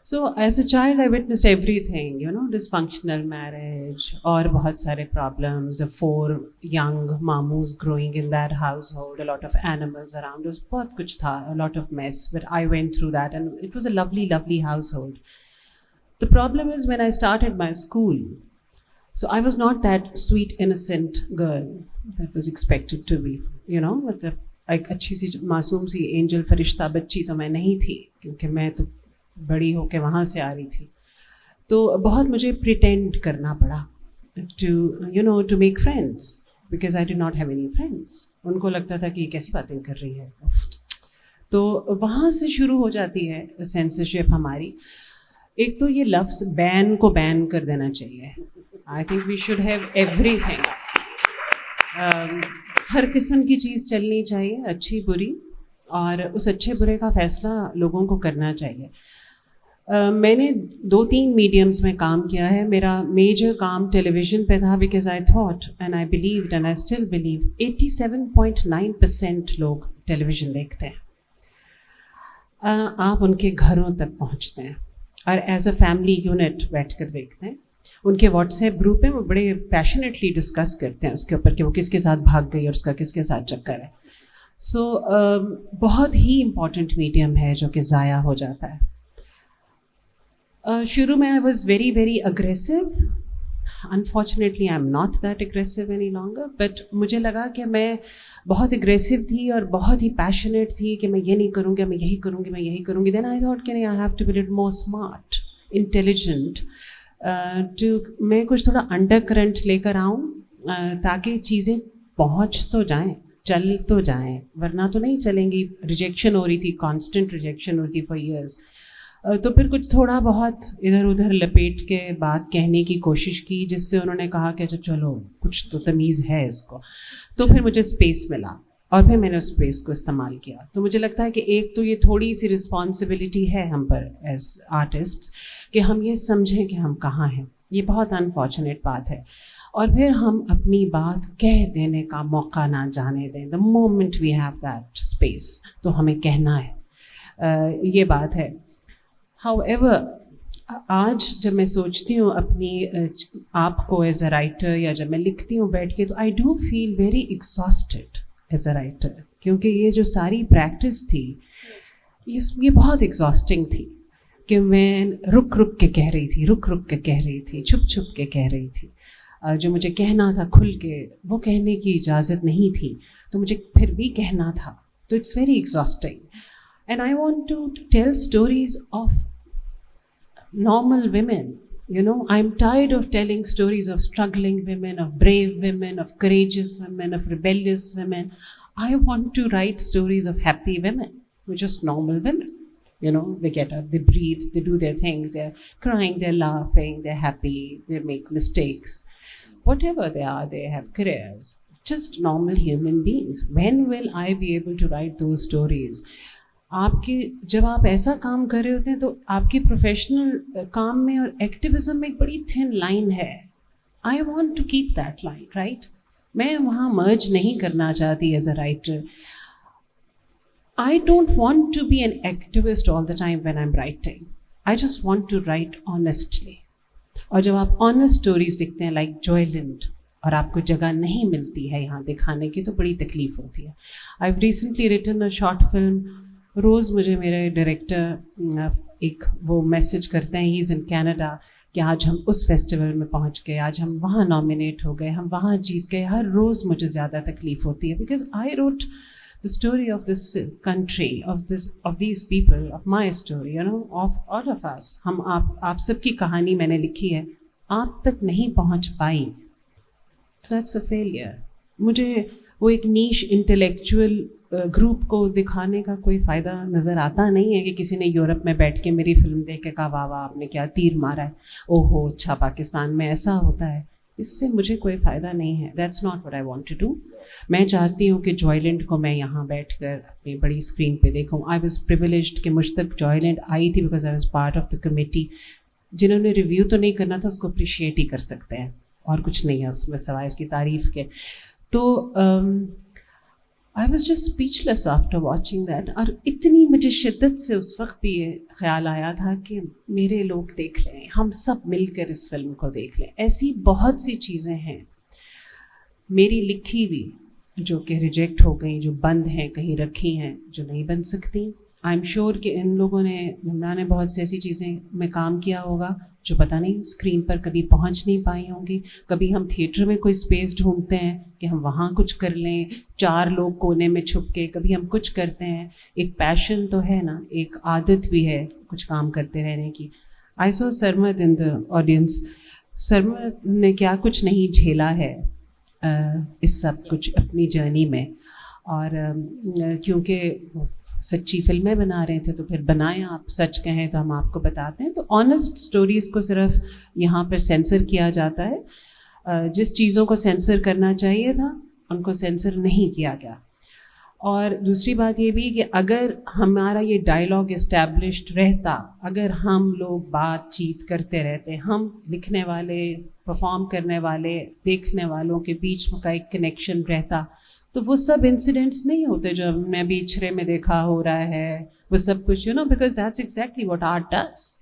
So as a child I witnessed everything, dysfunctional marriage और बहुत सारे problems, 4 young mamus growing in that household, a lot of animals around us, बहुत कुछ था, a lot of mess, but I went through that and it was a lovely, lovely household. The problem is when I started my school, so I was not that sweet, innocent girl that was expected to be, with the ایک اچھی سی معصوم سی Angel فرشتہ بچی تو میں نہیں تھی, کیونکہ میں تو بڑی ہو کے وہاں سے آ رہی تھی. تو بہت مجھے پریٹینڈ کرنا پڑا to make friends, because I did not have any friends. ان کو لگتا تھا کہ یہ کیسی باتیں کر رہی ہے. تو وہاں سے شروع ہو جاتی ہے سینسرشپ ہماری. ایک تو یہ لفظ بین کو بین کر دینا چاہیے. I think we should have everything. ہر قسم کی چیز چلنی چاہیے, اچھی بری, اور اس اچھے برے کا فیصلہ لوگوں کو کرنا چاہیے. میں نے 2-3 میڈیمز میں کام کیا ہے. میرا میجر کام ٹیلی ویژن پہ تھا, because I thought and I believed and I still believe 87.9% لوگ ٹیلی ویژن دیکھتے ہیں. آپ ان کے گھروں تک پہنچتے ہیں اور ایز اے فیملی یونٹ بیٹھ کر دیکھتے ہیں. ان کے واٹس ایپ گروپ میں وہ بڑے پیشنیٹلی ڈسکس کرتے ہیں اس کے اوپر کہ وہ کس کے ساتھ بھاگ گئی اور اس کا کس کے ساتھ چکر ہے. سو بہت ہی امپورٹنٹ میڈیم ہے جو کہ ضائع ہو جاتا ہے. شروع میں I was very very aggressive. Unfortunately I am not that aggressive any longer, but مجھے لگا کہ میں بہت اگریسو تھی اور بہت ہی پیشنیٹ تھی کہ میں یہ نہیں کروں گی, میں یہی کروں گی, میں یہی کروں گی. دین آئی تھاٹ کہ نہیں, I have to be little more smart, intelligent, میں کچھ تھوڑا انڈر کرنٹ لے کر آؤں تاکہ چیزیں پہنچ تو جائیں, چل تو جائیں, ورنہ تو نہیں چلیں گی. ریجیکشن ہو رہی تھی, کانسٹنٹ ریجیکشن ہوتی فار ایئرس. تو پھر کچھ تھوڑا بہت ادھر ادھر لپیٹ کے بات کہنے کی کوشش کی, جس سے انہوں نے کہا کہ اچھا چلو کچھ تو تمیز ہے اس کو. تو پھر مجھے اسپیس ملا اور پھر میں نے اس اسپیس کو استعمال کیا. تو مجھے لگتا ہے کہ ایک تو یہ تھوڑی سی رسپانسبلٹی ہے ہم پر ایز آرٹسٹ کہ ہم یہ سمجھیں کہ ہم کہاں ہیں. یہ بہت انفارچونیٹ بات ہے. اور پھر ہم اپنی بات کہہ دینے کا موقع نہ جانے دیں. The moment we have that space تو ہمیں کہنا ہے, یہ بات ہے. ہاؤ ایور آج جب میں سوچتی ہوں اپنی آپ کو ایز اے رائٹر, یا جب میں لکھتی ہوں بیٹھ کے, تو I do feel very exhausted as a writer, کیونکہ یہ جو ساری پریکٹس تھی یہ بہت ایگزاسٹنگ تھی کہ میں رک رک کے کہہ رہی تھی, رک رک کے کہہ رہی تھی, چھپ چھپ کے کہہ رہی تھی. جو مجھے کہنا تھا کھل کے, وہ کہنے کی اجازت نہیں تھی, تو مجھے پھر بھی کہنا تھا. تو it's very exhausting. And I want to tell stories of normal women. I'm tired of telling stories of struggling women, of brave women, of courageous women, of rebellious women. I want to write stories of happy women, who are just normal women. They get up, they breathe, they do their things, they're crying, they're laughing, they're happy, they make mistakes. Whatever they are, they have careers. Just normal human beings. When will I be able to write those stories? آپ کے جب آپ ایسا کام کر رہے ہوتے ہیں تو آپ کی پروفیشنل کام میں اور ایکٹیویزم میں ایک بڑی تھن لائن ہے. I want to keep that line, right. میں وہاں مرج نہیں کرنا چاہتی as a writer. I don't want to be an activist all the time when I am writing. I just want to write honestly. اور جب آپ honest stories لکھتے ہیں لائک جوائے لنڈ, اور آپ کو جگہ نہیں ملتی ہے یہاں دکھانے کی, تو بڑی تکلیف ہوتی ہے. I have recently written a short film. روز مجھے میرے ڈائریکٹر ایک وہ میسج کرتے ہیں, ہی از ان کینیڈا, کہ آج ہم اس فیسٹیول میں پہنچ گئے, آج ہم وہاں نامینیٹ ہو گئے, ہم وہاں جیت گئے. ہر روز مجھے زیادہ تکلیف ہوتی ہے, because I wrote the story of this country, of these people, of my story, of all of us. ہم آپ سب کی کہانی میں نے لکھی ہے, آپ تک نہیں پہنچ پائی, so that's a failure. مجھے وہ ایک نیش انٹلیکچوئل گروپ کو دکھانے کا کوئی فائدہ نظر آتا نہیں ہے کہ کسی نے یورپ میں بیٹھ کے میری فلم دیکھ کے کہا واہ واہ آپ نے کیا تیر مارا ہے, او ہو اچھا پاکستان میں ایسا ہوتا ہے. اس سے مجھے کوئی فائدہ نہیں ہے. That's not what I want to do. میں چاہتی ہوں کہ جوائے لینڈ کو میں یہاں بیٹھ کر اپنی بڑی اسکرین پہ دیکھوں. آئی واز پریویلیجڈ کہ مجھ تک جوائے لینڈ آئی تھی because I was part of the committee. جنہوں نے ریویو تو نہیں کرنا تھا اس کو اپریشیٹ ہی کر سکتے ہیں, اور کچھ نہیں ہے اس میں سوائے اس کی تعریف کے. تو I was just speechless after watching that. اور اتنی مجھے شدت سے اس وقت بھی یہ خیال آیا تھا کہ میرے لوگ دیکھ لیں, ہم سب مل کر اس فلم کو دیکھ لیں. ایسی بہت سی چیزیں ہیں میری لکھی ہوئی جو کہ ریجیکٹ ہو گئیں, جو بند ہیں, کہیں رکھی ہیں, جو نہیں بن سکتی. آئی ایم شیور کہ ان لوگوں نے, نمرا نے بہت سی ایسی چیزیں میں کام کیا ہوگا جو پتہ نہیں اسکرین پر کبھی پہنچ نہیں پائی ہوں گی. کبھی ہم تھیٹر میں کوئی اسپیس ڈھونڈتے ہیں کہ ہم وہاں کچھ کر لیں, 4 لوگ کونے میں چھپ کے, کبھی ہم کچھ کرتے ہیں. ایک پیشن تو ہے نا, ایک عادت بھی ہے کچھ کام کرتے رہنے کی. آئی سو سرمد ان دا آڈینس. سرمد نے کیا کچھ نہیں جھیلا ہے اس سب کچھ اپنی جرنی میں, اور کیونکہ سچی فلمیں بنا رہے تھے تو پھر بنائیں, آپ سچ کہیں تو ہم آپ کو بتاتے ہیں. تو آنیسٹ سٹوریز کو صرف یہاں پر سینسر کیا جاتا ہے. جس چیزوں کو سینسر کرنا چاہیے تھا ان کو سینسر نہیں کیا گیا. اور دوسری بات یہ بھی کہ اگر ہمارا یہ ڈائلاگ اسٹیبلشڈ رہتا, اگر ہم لوگ بات چیت کرتے رہتے, ہم لکھنے والے, پرفارم کرنے والے, دیکھنے والوں کے بیچ کا ایک کنیکشن رہتا, تو وہ سب انسیڈنٹس نہیں ہوتے جو ہم نے ابھی چھرے میں دیکھا ہو رہا ہے. وہ سب کچھ because that's exactly what art does.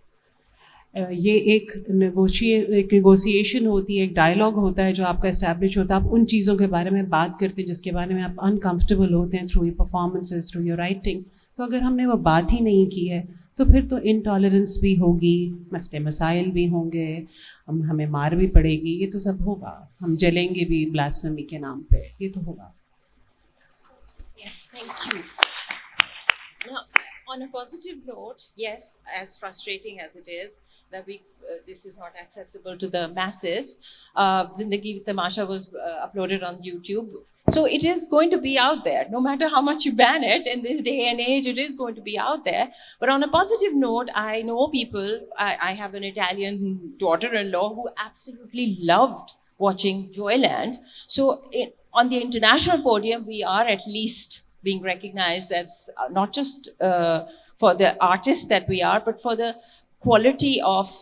یہ ایک نیگوسیشن ہوتی ہے, ایک ڈائلاگ ہوتا ہے جو آپ کا اسٹیبلش ہوتا ہے. آپ ان چیزوں کے بارے میں بات کرتے ہیں جس کے بارے میں آپ انکمفرٹیبل ہوتے ہیں through your performances, through your writing. تو اگر ہم نے وہ بات ہی نہیں کی ہے تو پھر تو انٹالرنس بھی ہوگی, مسئلے مسائل بھی ہوں گے, ہمیں مار بھی پڑے گی, یہ تو سب ہوگا. ہم جلیں گے بھی بلاسفیمی کے نام پہ, یہ تو ہوگا. Yes, thank you. Now, on a positive note, yes, as frustrating as it is that this is not accessible to the masses, Zindagi With Tamasha was uploaded on YouTube. So it is going to be out there. No matter how much you ban it, in this day and age, it is going to be out there. But on a positive note, I know people, I have an Italian daughter-in-law who absolutely loved watching Joyland. So on the international podium, we are at least being recognized as not just for the artists that we are, but for the quality of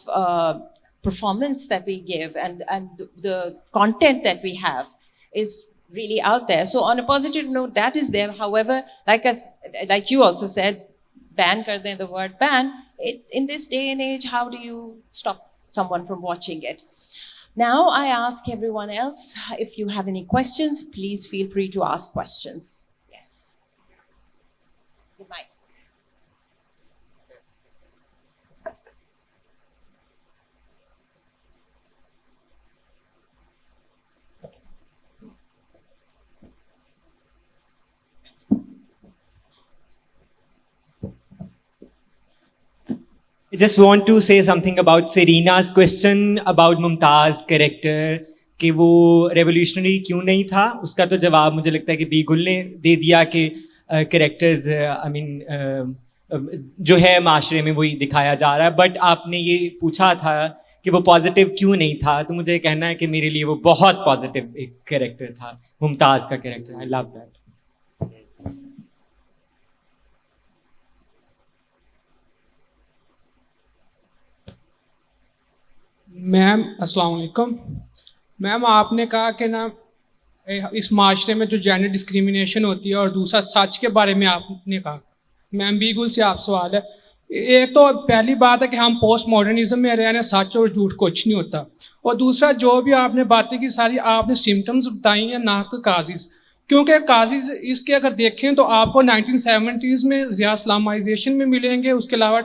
performance that we give, and the content that we have is really out there. So on a positive note, that is there. However, like you also said, ban kar dein, the word ban. In this day and age, how do you stop someone from watching it? Now I ask everyone else, if you have any questions, please feel free to ask questions. Yes. The mic. I just want to say something about Serena's question about Mumtaz character, کہ وہ revolutionary کیوں نہیں تھا. اس کا تو جواب مجھے لگتا ہے کہ بیگل نے دے دیا کہ کریکٹرز جو ہے معاشرے میں وہی دکھایا جا رہا ہے. بٹ آپ نے یہ پوچھا تھا کہ وہ پازیٹیو کیوں نہیں تھا, تو مجھے کہنا ہے کہ میرے لیے وہ بہت پازیٹیو ایک کریکٹر تھا, ممتاز کا کریکٹر. I love that. میم السلام علیکم. میم آپ نے کہا کہ نا اس معاشرے میں جو جینڈر ڈسکریمنیشن ہوتی ہے, اور دوسرا سچ کے بارے میں آپ نے کہا. میم بیگل سے آپ سوال ہے. ایک تو پہلی بات ہے کہ ہم پوسٹ ماڈرنزم میں رہے ہیں, سچ اور جھوٹ کچھ نہیں ہوتا. اور دوسرا جو بھی آپ نے باتیں کی ساری آپ نے سمٹمز بتائی ہیں, نہ کہ کازز. کیونکہ کازز اس کے اگر دیکھیں تو آپ کو 1970s میں ضیاء اسلامائزیشن میں ملیں گے, اس کے علاوہ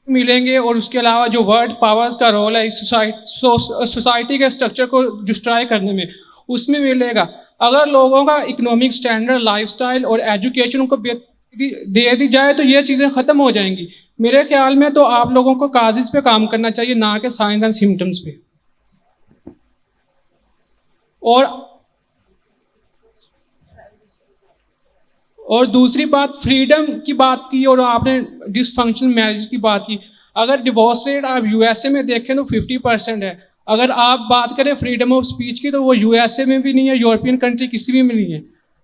ملیں گے, اور اس کے علاوہ جو ورلڈ پاورز کا رول ہے اس سوسائٹی کے اسٹرکچر کو ڈسٹرائے کرنے میں, اس میں ملے گا. اگر لوگوں کا اکنامک اسٹینڈرڈ, لائف اسٹائل اور ایجوکیشن ان کو دے دی جائے تو یہ چیزیں ختم ہو جائیں گی. میرے خیال میں تو آپ لوگوں کو کازز پہ کام کرنا چاہیے, نہ کہ سائنس اینڈ سمٹمس پہ. اور دوسری بات, فریڈم کی بات کی, اور آپ نے ڈس فنکشنل میرج کی بات کی. اگر ڈیورس ریٹ آپ یو ایس اے میں دیکھیں تو 50% ہے. اگر آپ بات کریں فریڈم آف اسپیچ کی تو وہ یو ایس اے میں بھی نہیں ہے, یورپین کنٹری کسی بھی میں نہیں ہے.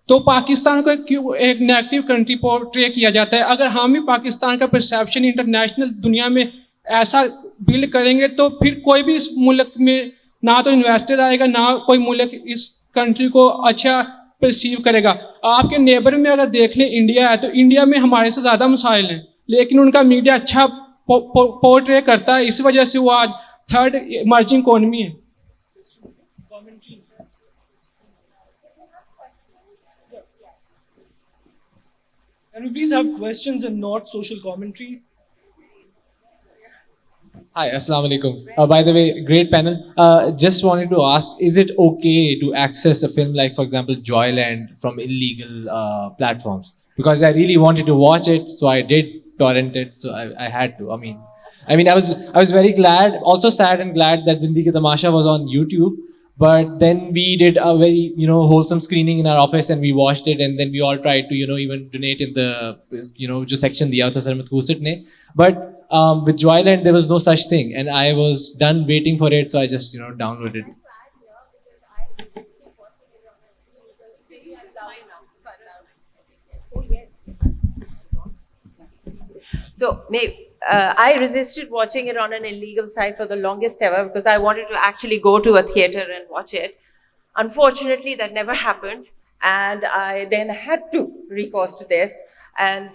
تو پاکستان کو ایک نیگیٹو کنٹری پورٹرے کیا جاتا ہے. اگر ہم بھی پاکستان کا پرسیپشن انٹرنیشنل دنیا میں ایسا بلڈ کریں گے تو پھر کوئی بھی اس ملک میں نہ تو انویسٹر آئے گا, نہ کوئی ملک اس کنٹری کو اچھا پرسیو کرے گا. آپ کے نیبر میں اگر دیکھ لیں انڈیا ہے, تو انڈیا میں ہمارے سے زیادہ مسائل ہیں, لیکن ان کا میڈیا اچھا پورٹرے کرتا ہے, اس وجہ سے وہ آج 3rd ایمرجنگ اکانومی ہے. Can we please have questions and not social commentary? Hi, Assalamu alaikum. By the way, great panel. Just wanted to ask, is it okay to access a film like, for example, Joyland from illegal platforms? Because I really wanted to watch it, so I did torrent it. So I had to. I mean, I was very glad, also sad and glad that Zindagi Ka Tamasha was on YouTube. But then we did a very, wholesome screening in our office, and we watched it, and then we all tried to, even donate in the, jo section diya tha Sarmat Kusit ne. But with Joyland, there was no such thing, and I was done waiting for it, so I just, downloaded it. So I resisted watching it on an illegal site for the longest ever because I wanted to actually go to a theater and watch it. Unfortunately, that never happened. And I then had to recourse to this. And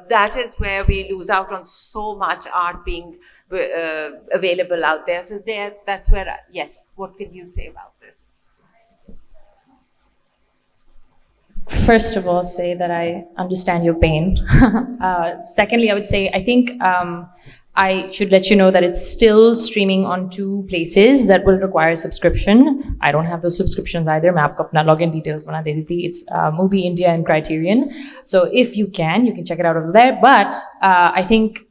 that is where we lose out on so much art being available out there. So that's where, yes, what can you say about this? First of all, say that I understand your pain. Secondly, I would say, I think I should let you know that it's still streaming on 2 places that will require subscription. I don't have those subscriptions either. मैं आपको अपना login details बना दे देती. It's Movie India and Criterion. So if you can check it out over there. But I think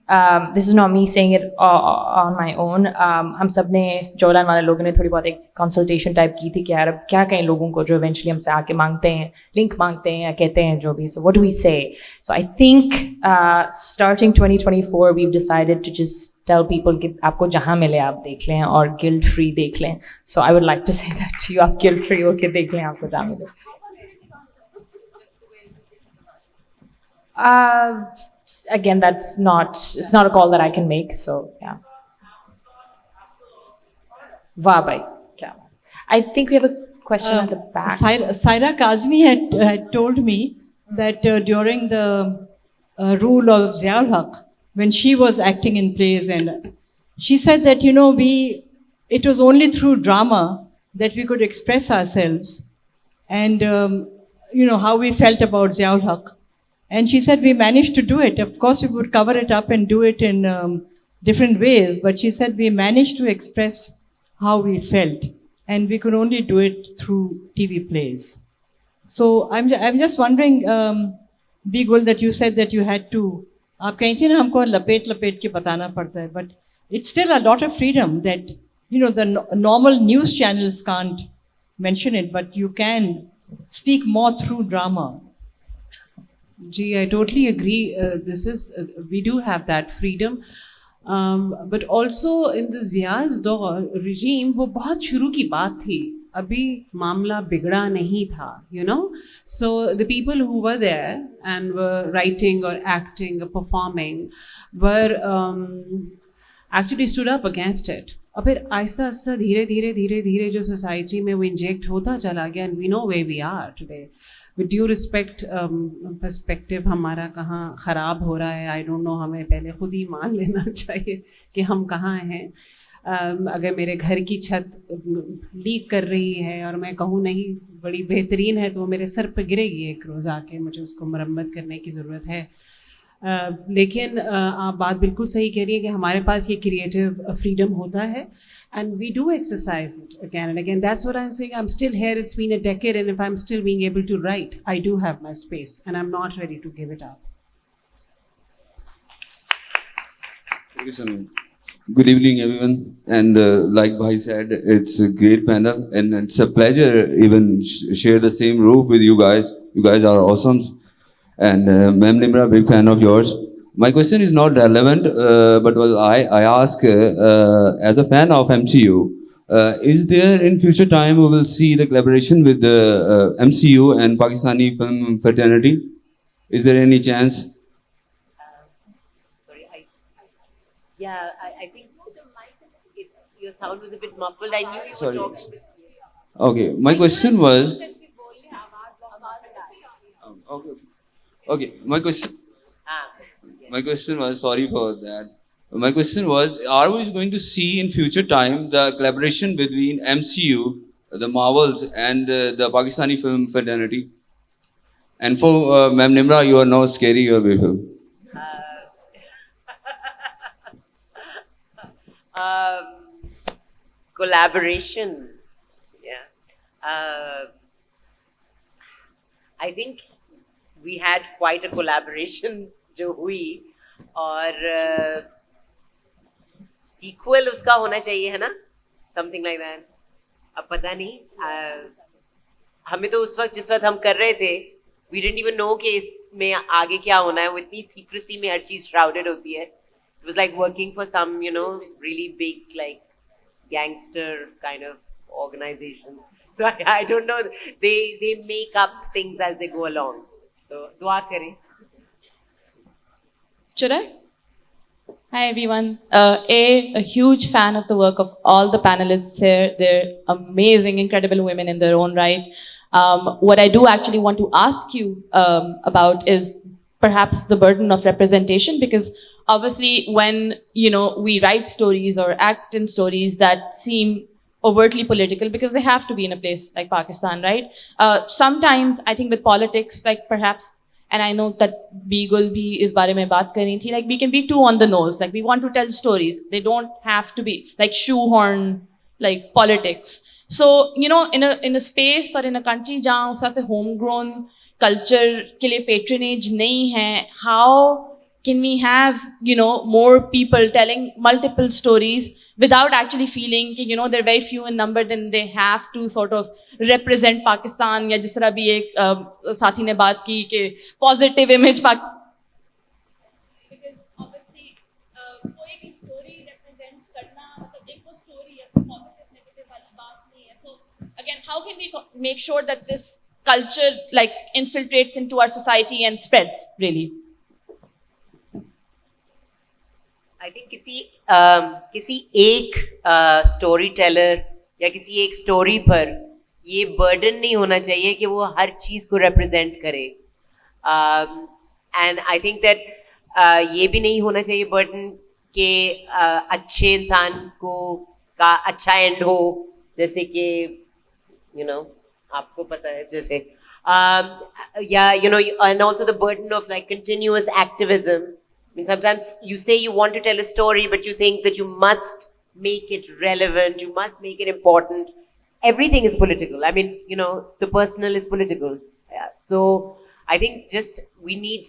this is not me saying it on my own. हम सब ने जोलान वाले लोगों ने थोड़ी बहुत एक consultation type की थी कि यार अब क्या कहें लोगों को जो eventually हमसे आके मांगते हैं, link मांगते हैं या कहते हैं जो भी. So what do we say? So I think starting 2024 we've decided to just tell people कि आपको जहाँ मिले आप देख लें और guilt free देख लें. So I would like to say that to you, आप guilt free होके देख लें आपको जहाँ मिले. Again, it's not a call that I can make, so yeah. Wah bhai, kya? I think we have a question at the back. Saira Kazmi had told me that during the rule of Ziaul Haq, when she was acting in plays, and she said that, it was only through drama that we could express ourselves and, how we felt about Ziaul Haq. And she said we managed to do it. Of course, we would cover it up and do it in different ways, but she said we managed to express how we felt, and we could only do it through TV plays. So I'm just wondering, Bigul, that you said that you had to, आप कहीं थी ना हमको लपेट के बताना पड़ता है, but it's still a lot of freedom that, the normal news channels can't mention it, but you can speak more through drama. Gee, I totally agree. We do have that freedom. But also in the Zia's regime, वो बहुत शुरू की बात थी. अभी मामला बिगड़ा नहीं था, So the people who were there and were writing or acting or performing were actually stood up against it. और फिर आहिस्ता आहिस्ता धीरे धीरे जो सोसाइटी में वो इंजेक्ट होता चला गया, and we know where we are today. With due respect, perspective हमारा कहाँ ख़राब हो रहा है, I don't know, हमें पहले खुद ही मान लेना चाहिए कि हम कहाँ हैं. अगर मेरे घर की छत लीक कर रही है और मैं कहूँ नहीं बड़ी बेहतरीन है, तो वो मेरे सर पे गिरेगी एक रोज़ आके, मुझे उसको मरम्मत करने की ज़रूरत है. लेकिन आप बात बिल्कुल सही कह रही है कि हमारे पास ये क्रिएटिव फ्रीडम होता है, and we do exercise it again and again. That's what I'm saying. I'm still here. It's been a decade, and if I'm still being able to write, I do have my space, and I'm not ready to give it up. Thank you, Sunil. Good evening, everyone. And like Bhai said, it's a great panel, and it's a pleasure even share the same roof with you guys. You guys are awesome. And Ma'am Nimra, big fan of yours. My question is not relevant, but I ask, as a fan of MCU, is there in future time we will see the collaboration with the MCU and Pakistani film fraternity? Is there any chance? Sorry, I think your sound was a bit muffled. I knew you were talking. Okay, my question was. Okay, my question was, sorry for that. My question was, are we going to see in future time the collaboration between MCU, the Marvels, and the Pakistani film fraternity? And for Ma'am Nimra, you are not scary, you are beautiful. Collaboration. Yeah. I think we had quite a collaboration जो हुई और sequel उसका होना चाहिए है ना, something like that. अब पता नहीं, हमें तो उस वक्त जिस वक्त हम कर रहे थे we didn't even know कि इसमें आगे क्या होना है, वो इतनी secrecy में हर चीज shrouded होती है. It was like working for some, you know, really big like gangster kind of organization. So I don't know. They make up things as they go along. So dua kare. Should I? Hi everyone. A huge fan of the work of all the panelists here. They're amazing, incredible women in their own right. What I do actually want to ask you about is perhaps the burden of representation, because obviously when, you know, we write stories or act in stories that seem overtly political, because they have to be in a place like Pakistan, right? Sometimes I think with politics, like perhaps, and I know that Beagle bhi is bare mein baat kar rahi thi, like we can be too on the nose, like we want to tell stories. They don't have to be like shoehorn, like politics. So, you know, in a space or in a country jahan usa se homegrown culture ke liye patronage nahi hai, how can we have, you know, more people telling multiple stories without actually feeling, you know, they're very few in number, then they have to sort of represent Pakistan, या जिस तरह भी एक साथी ने बात की कि positive image because obviously कोई भी story represent करना मतलब एक वो story है, positive negative वाली बात नहीं है. So again, how can we make sure that this culture like infiltrates into our society and spreads really? I think किसी एक स्टोरी टेलर या किसी एक स्टोरी पर ये बर्डन नहीं होना चाहिए कि वो हर चीज को रिप्रेजेंट करे. एंड आई थिंक दैट ये भी नहीं होना चाहिए बर्डन कि अच्छे इंसान को का अच्छा एंड हो, जैसे कि you know आपको पता है जैसे या you know, and also the burden of like continuous activism. I mean, sometimes you say you want to tell a story, but you think that you must make it relevant, you must make it important. Everything is political. I mean, you know, the personal is political. Yeah. So I think just we need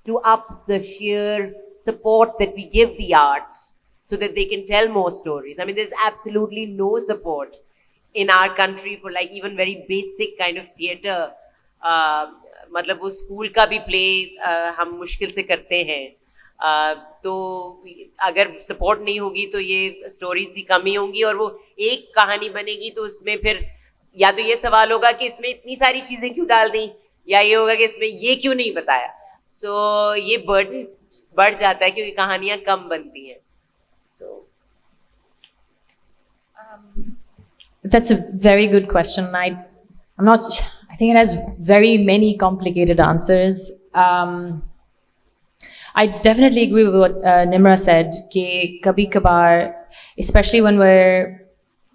to up the sheer support that we give the arts so that they can tell more stories. I mean, there's absolutely no support in our country for like even very basic kind of theatre. मतलब वो school का भी play हम मुश्किल से करते हैं, तो अगर सपोर्ट नहीं होगी तो ये स्टोरीज भी कम ही होंगी और वो एक कहानी बनेगी तो उसमें फिर या तो ये सवाल होगा कि इसमें इतनी सारी चीजें क्यों डाल दी, या ये होगा कि इसमें ये क्यों नहीं बताया. सो ये बर्डन बढ़ जाता है क्योंकि कहानियां कम बनती हैं. सो That's a very good question. I think it has very many complicated answers. I definitely agree with what Nimra said, कि कभी कभार, especially when we're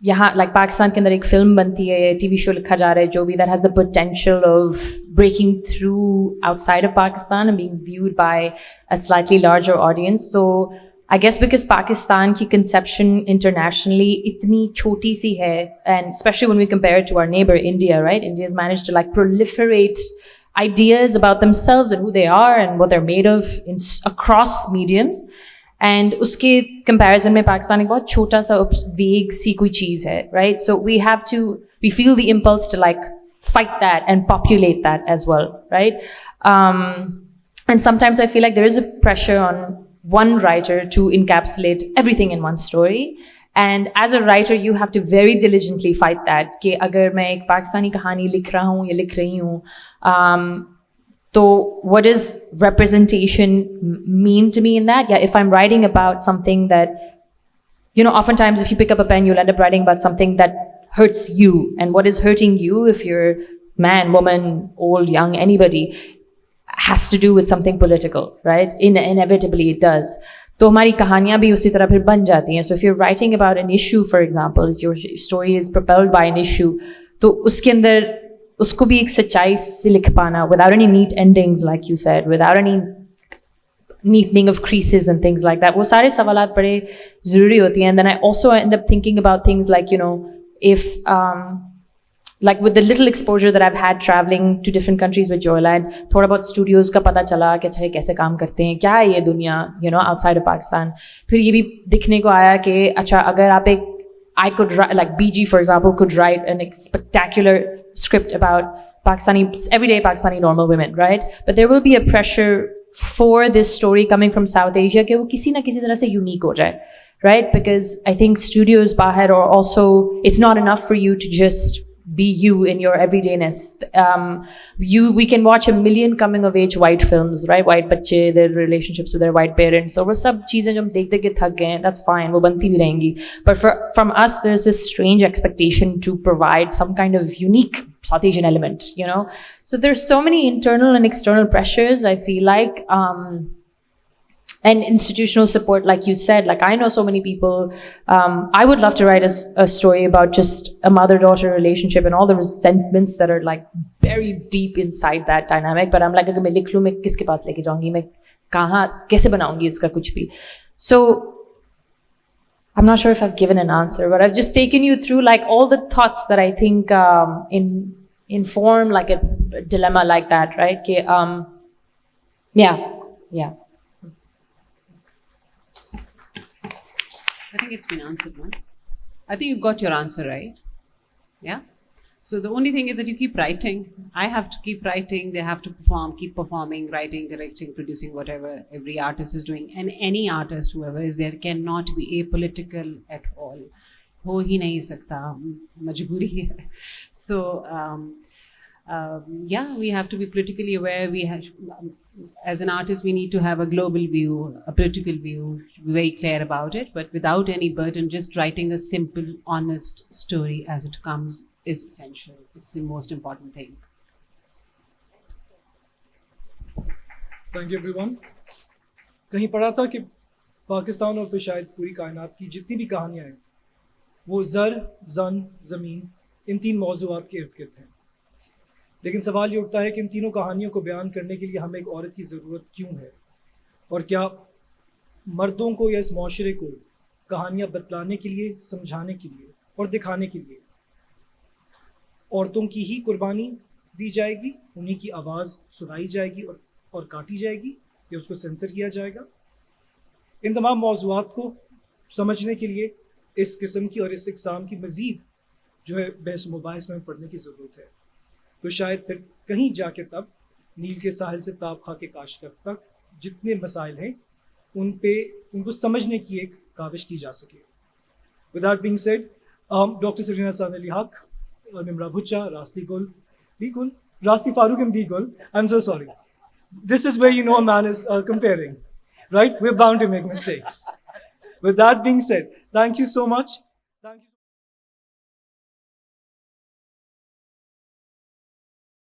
यहाँ like Pakistan के अंदर एक film बनती है, TV show लिखा जा रहा है, जो भी that has the potential of breaking through outside of Pakistan and being viewed by a slightly larger audience. So I guess because Pakistan ki conception internationally itni choti si hai, and especially when we compare it to our neighbor India, right? India has managed to like proliferate ideas about themselves and who they are and what they're made of across mediums. And uske comparison mein Pakistan ek bahut chota sa vague si koi cheez hai, right? So we feel the impulse to like fight that and populate that as well, right? And sometimes I feel like there is a pressure on one writer to encapsulate everything in one story. And as a writer, you have to very diligently fight that. कि अगर मैं एक पाकिस्तानी कहानी लिख रहा हूँ या लिख रही हूँ, तो what does representation mean to me in that? Yeah, if I'm writing about something that, you know, oftentimes if you pick up a pen, you'll end up writing about something that hurts you. And what is hurting you, if you're man, woman, old, young, anybody, has to do with something political, right? Inevitably it does. तो हमारी कहानियाँ भी उसी तरह फिर बन जाती हैं. So if you're writing about an issue, for example, your story is propelled by an issue, तो उसके अंदर उसको भी एक सच्चाई से लिख पाना without any neat endings like you said, without any neatening of creases and things like that. वो सारे सवालात बड़े ज़रूरी होती हैं. And then I also end up thinking about things like, you know, if like with the little exposure that I've had traveling to different countries with Joyland, थोड़ा बहुत studios का पता चला कि अच्छा ये कैसे काम करते हैं, क्या है ये दुनिया, you know, outside of Pakistan. फिर ये भी दिखने को आया कि अच्छा अगर आप एक I could write, like BG, for example, could write a spectacular script about Pakistani, everyday Pakistani normal women, right? But there will be a pressure for this story coming from South Asia कि वो किसी ना किसी तरह से unique हो जाए, right? Because I think studios bahar are also, it's not enough for you to just be you in your everydayness. We can watch a million coming of age white films, right? White bachche, their relationships with their white parents. So वो सब चीजें जो हम देखते के थक गए हैं, that's fine, वो बनती भी रहेंगी. But from us, there's this strange expectation to provide some kind of unique South Asian element, you know? So there's so many internal and external pressures, I feel like. And institutional support, like you said, like I know so many people. I would love to write a story about just a mother-daughter relationship and all the resentments that are like buried deep inside that dynamic. But I'm like, अगर मैं लिख लूँ, मैं किसके पास लेके जाऊँगी, मैं कहाँ कैसे बनाऊँगी इसका कुछ भी. So I'm not sure if I've given an answer, but I've just taken you through like all the thoughts that I think inform like a dilemma like that, right? Yeah. I think it's been answered, no? I think you've got your answer right. Yeah? So the only thing is that you keep writing. I have to keep writing. They have to perform, keep performing, writing, directing, producing, whatever every artist is doing. And any artist, whoever is there, cannot be apolitical at all. Ho hi nahi sakta, majburi hai. So, yeah, we have to be politically aware. We have, as an artist, we need to have a global view, a political view, be very clear about it, but without any burden, just writing a simple, honest story as it comes is essential. It's the most important thing. Thank you, everyone. कहीं पढ़ा था कि पाकिस्तान और फिर शायद पूरी कायनात की जितनी भी कहानियाँ हैं वो ज़र, ज़न, ज़मीन इन तीन मौज़ूआत के इर्द गिर्द हैं. लेकिन सवाल ये उठता है कि इन तीनों कहानियों को बयान करने के लिए हमें एक औरत की ज़रूरत क्यों है, और क्या मर्दों को या इस माशरे को कहानियाँ बतलाने के लिए, समझाने के लिए और दिखाने के लिए औरतों की ही कुर्बानी दी जाएगी, उन्हीं की आवाज़ सुनाई जाएगी और काटी जाएगी, या उसको सेंसर किया जाएगा. इन तमाम मौज़ूआत को समझने के लिए इस किस्म की और इस इक़साम की मज़ीद जो है बहस मुबाहिस में पढ़ने की ज़रूरत है. तो शायद फिर कहीं जाके तब नील के साहिल से ताब खा के काशगर तक जितने मसाइल हैं उनको समझने की एक काविश की जा सके. With that being said, Dr. Sarina Sanali Haq, Nimra Bhucha, Rasti Farooq and Bigul, I'm so sorry. This is where you know a man is comparing, right? We're bound to make mistakes. With that being said, thank you so much.